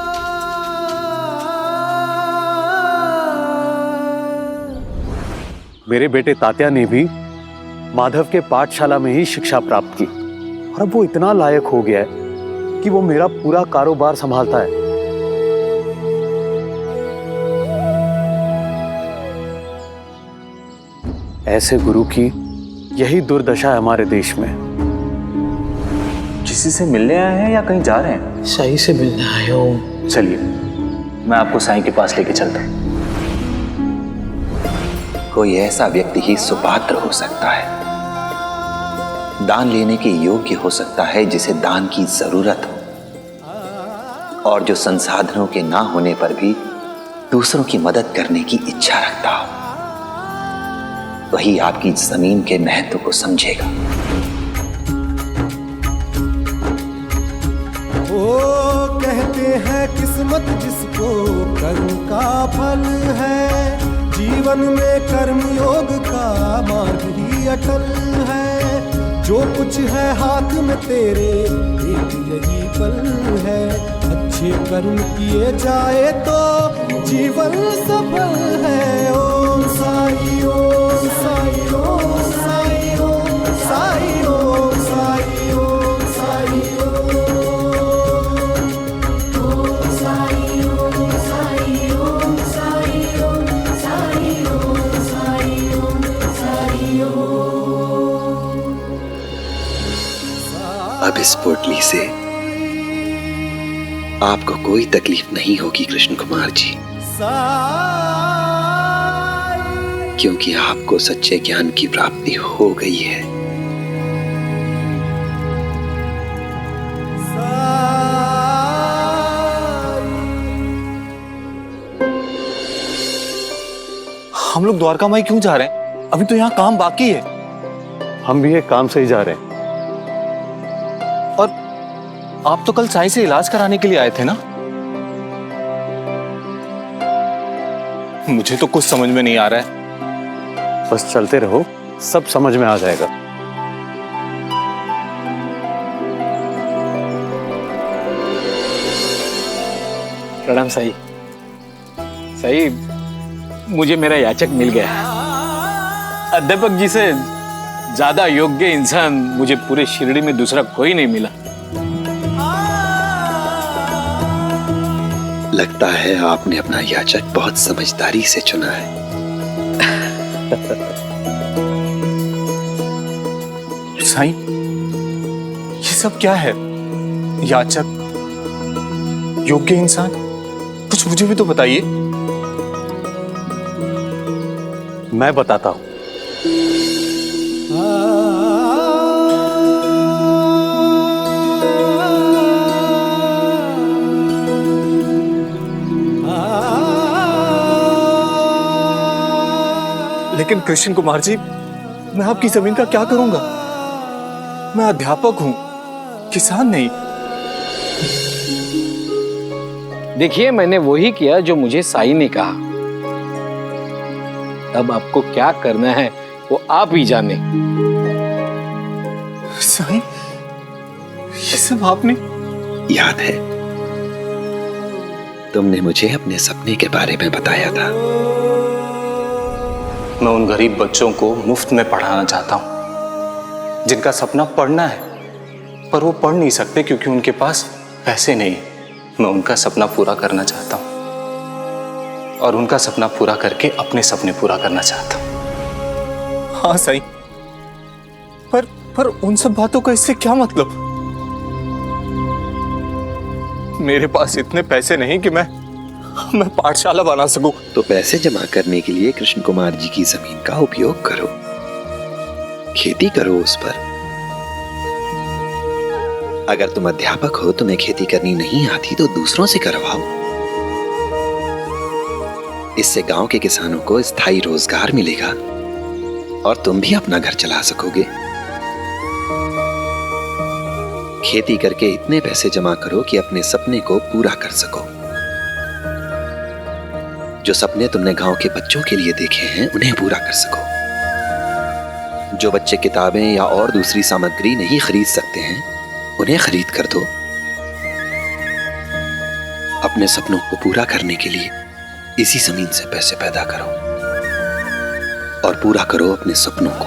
मेरे बेटे तात्या ने भी माधव के पाठशाला में ही शिक्षा प्राप्त की, और अब वो इतना लायक हो गया है कि वो मेरा पूरा कारोबार संभालता है। ऐसे गुरु की यही दुर्दशा है हमारे देश में। किसी से मिलने आए हैं या कहीं जा रहे हैं? साई से मिलने आया हूँ। चलिए, मैं आपको साई के पास लेके चलता हूँ। कोई ऐसा व्यक्ति ही सुपात्र हो सकता है, दान लेने के योग्य हो सकता है जिसे दान की जरूरत हो, और जो संसाधनों के ना होने पर भी दूसरों की मदद करने की इच्छा रखता हो। वही आपकी जमीन के महत्व को समझेगा। वो कहते हैं किस्मत जिसको कर्म का फल है, जीवन में कर्म योग का मार्ग ही अटल है। जो कुछ है हाथ में तेरे एक यही पल है, अच्छे कर्म किए जाए तो जीवन सफल है। ओम साई ओम साई ओम साई ओम साई ओम साई ओम साई ओम साई ओम साई ओम साई ओम साई ओम साई ओम साई ओम। अब इस पोटली से आपको कोई तकलीफ नहीं होगी कृष्ण कुमार जी, क्योंकि आपको सच्चे ज्ञान की प्राप्ति हो गई है। हम लोग द्वारका माई क्यों जा रहे हैं? अभी तो यहाँ काम बाकी है। हम भी एक काम से ही जा रहे हैं। और आप तो कल साई से इलाज कराने के लिए आए थे ना? मुझे तो कुछ समझ में नहीं आ रहा है। बस चलते रहो, सब समझ में आ जाएगा। प्रणाम साई। साई, मुझे मेरा याचक मिल गया है। अध्यापक जी से ज्यादा योग्य इंसान मुझे पूरे शिरडी में दूसरा कोई नहीं मिला। लगता है आपने अपना याचक बहुत समझदारी से चुना है। साईं, ये सब क्या है? याचक, योग्य इंसान, कुछ मुझे भी तो बताइए। मैं बताता हूं। लेकिन कृष्ण कुमार जी, मैं आपकी जमीन का क्या करूंगा? मैं अध्यापक हूं, किसान नहीं। देखिए, मैंने वही किया जो मुझे साईं ने कहा। अब आपको क्या करना है वो आप ही जाने। साईं, ये सब आपने? याद है, तुमने मुझे अपने सपने के बारे में बताया था। मैं उन गरीब बच्चों को मुफ्त में पढ़ाना चाहता हूं, जिनका सपना पढ़ना है, पर वो पढ़ नहीं सकते क्योंकि उनके पास पैसे नहीं। मैं उनका सपना पूरा करना चाहता हूं, और उनका सपना पूरा करके अपने सपने पूरा करना चाहता हूं। हाँ साईं, पर उन सब बातों का इससे क्या मतलब? मेरे पास इतने पैसे नहीं कि मैं पाठशाला बना सकूं। तो पैसे जमा करने के लिए कृष्ण कुमार जी की जमीन का उपयोग करो, खेती करो उस पर। अगर तुम अध्यापक हो, तुम्हें खेती करनी नहीं आती तो दूसरों से करवाओ। इससे गांव के किसानों को स्थायी रोजगार मिलेगा और तुम भी अपना घर चला सकोगे। खेती करके इतने पैसे जमा करो कि अपने सपने को पूरा कर सको। जो सपने तुमने गांव के बच्चों के लिए देखे हैं, उन्हें पूरा कर सको। जो बच्चे किताबें या और दूसरी सामग्री नहीं खरीद सकते हैं, उन्हें खरीद कर दो। अपने सपनों को पूरा करने के लिए इसी जमीन से पैसे पैदा करो और पूरा करो अपने सपनों को।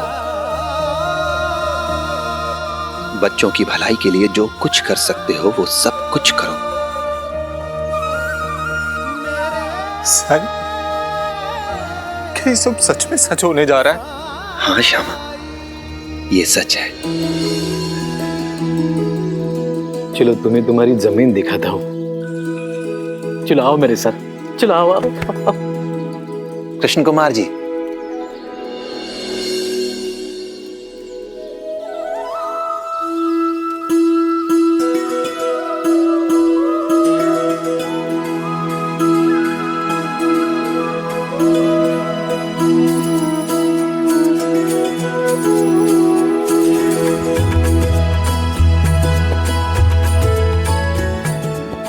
बच्चों की भलाई के लिए जो कुछ कर सकते हो वो सब कुछ करो। साईं, क्या ये सब सच में सच होने जा रहा है? हाँ श्यामा, ये सच है। चलो, तुम्हें तुम्हारी जमीन दिखाता हूं। चलो आओ मेरे साथ, चलो आओ। कृष्ण कुमार जी,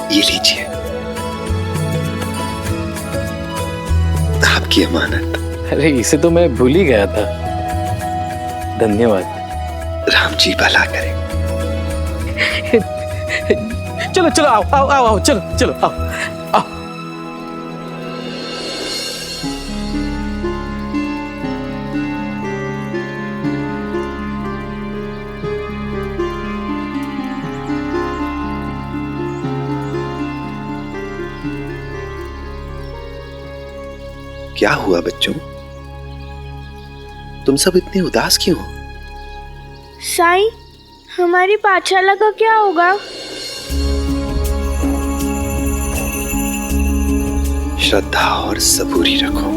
ये लीजिए आपकी अमानत। अरे, इसे तो मैं भूल ही गया था। धन्यवाद। राम जी भला करे। चलो चलो, आओ आओ आओ आओ, चलो चलो आओ आओ। क्या हुआ बच्चों, तुम सब इतने उदास क्यों हो? साईं, हमारी पाठशाला का क्या होगा? श्रद्धा और सबूरी रखो।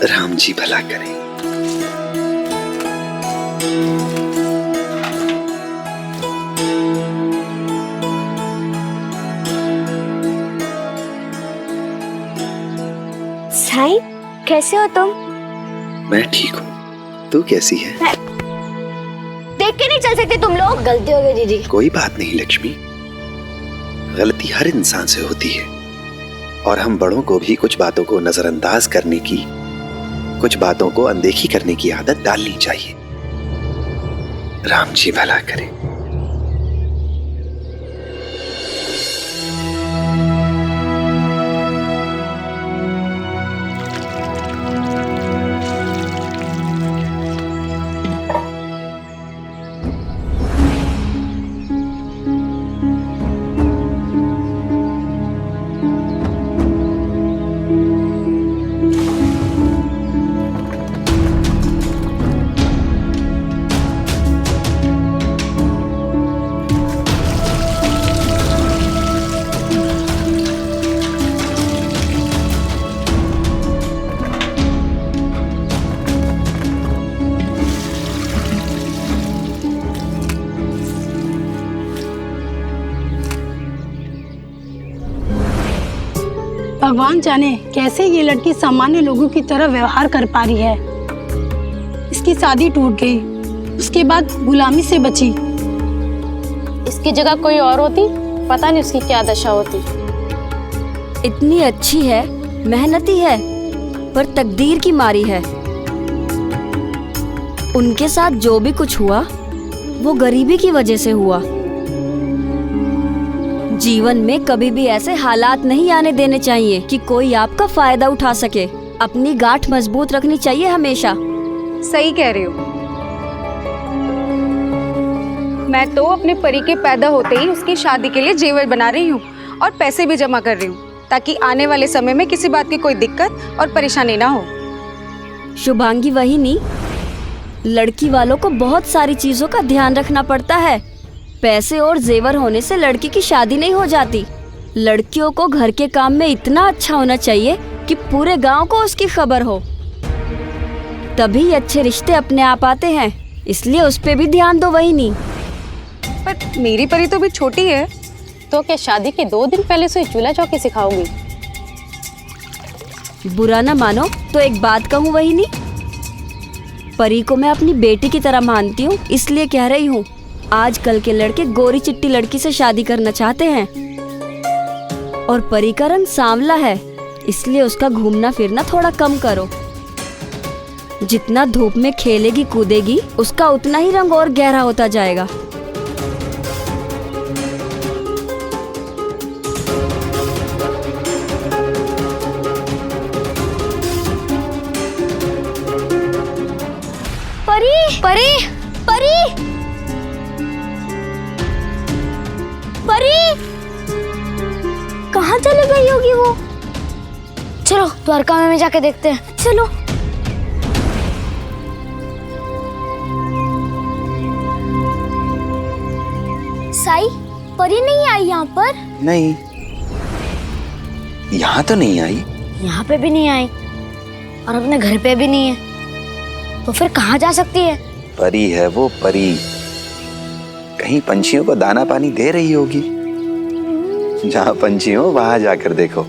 राम जी भला करें। साईं, कैसे हो तुम? मैं ठीक हूँ, तू कैसी है? देख के नहीं चल सकते तुम लोग? गलती हो गई दीदी। कोई बात नहीं लक्ष्मी, गलती हर इंसान से होती है, और हम बड़ों को भी कुछ बातों को नजरअंदाज करने की, कुछ बातों को अनदेखी करने की आदत डालनी चाहिए। राम जी भला करें। भगवान जाने कैसे ये लड़की सामान्य लोगों की तरह व्यवहार कर पा रही है। इसकी शादी टूट गई, उसके बाद गुलामी से बची। इसकी जगह कोई और होती, पता नहीं उसकी क्या दशा होती। इतनी अच्छी है, मेहनती है, पर तकदीर की मारी है। उनके साथ जो भी कुछ हुआ वो गरीबी की वजह से हुआ। जीवन में कभी भी ऐसे हालात नहीं आने देने चाहिए कि कोई आपका फायदा उठा सके। अपनी गांठ मजबूत रखनी चाहिए हमेशा। सही कह रही हो। मैं तो अपने परी के पैदा होते ही उसकी शादी के लिए जेवर बना रही हूँ और पैसे भी जमा कर रही हूँ, ताकि आने वाले समय में किसी बात की कोई दिक्कत और परेशानी ना हो। शुभांगी वही नहीं, लड़की वालों को बहुत सारी चीजों का ध्यान रखना पड़ता है। पैसे और जेवर होने से लड़की की शादी नहीं हो जाती। लड़कियों को घर के काम में इतना अच्छा होना चाहिए कि पूरे गांव को उसकी खबर हो, तभी अच्छे रिश्ते अपने आप आते हैं। इसलिए उस पे भी ध्यान दो। वही नहीं, पर मेरी परी तो भी छोटी है। तो क्या शादी के 2 दिन पहले से चूल्हा चौकी सिखाओगी? बुरा ना मानो तो एक बात कहूँ, वही नहीं, परी को मैं अपनी बेटी की तरह मानती हूँ, इसलिए कह रही हूँ। आजकल के लड़के गोरी चिट्टी लड़की से शादी करना चाहते हैं और परी का रंग सांवला है, इसलिए उसका घूमना फिरना थोड़ा कम करो। जितना धूप में खेलेगी कूदेगी उसका उतना ही रंग और गहरा होता जाएगा। परी परी परी परी, कहाँ चली गई होगी वो? चलो द्वारका में जाके देखते हैं। चलो। साई, परी नहीं आई यहाँ पर? नहीं, यहाँ तो नहीं आई। यहाँ पे भी नहीं आई और अपने घर पे भी नहीं है, तो फिर कहाँ जा सकती है? परी है वो परी, कहीं पंछियों को दाना पानी दे रही होगी। जहाँ पंछी हो वहां जाकर देखो।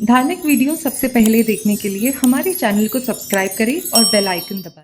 धार्मिक वीडियो सबसे पहले देखने के लिए हमारे चैनल को सब्सक्राइब करें और बेल आइकन दबाएं।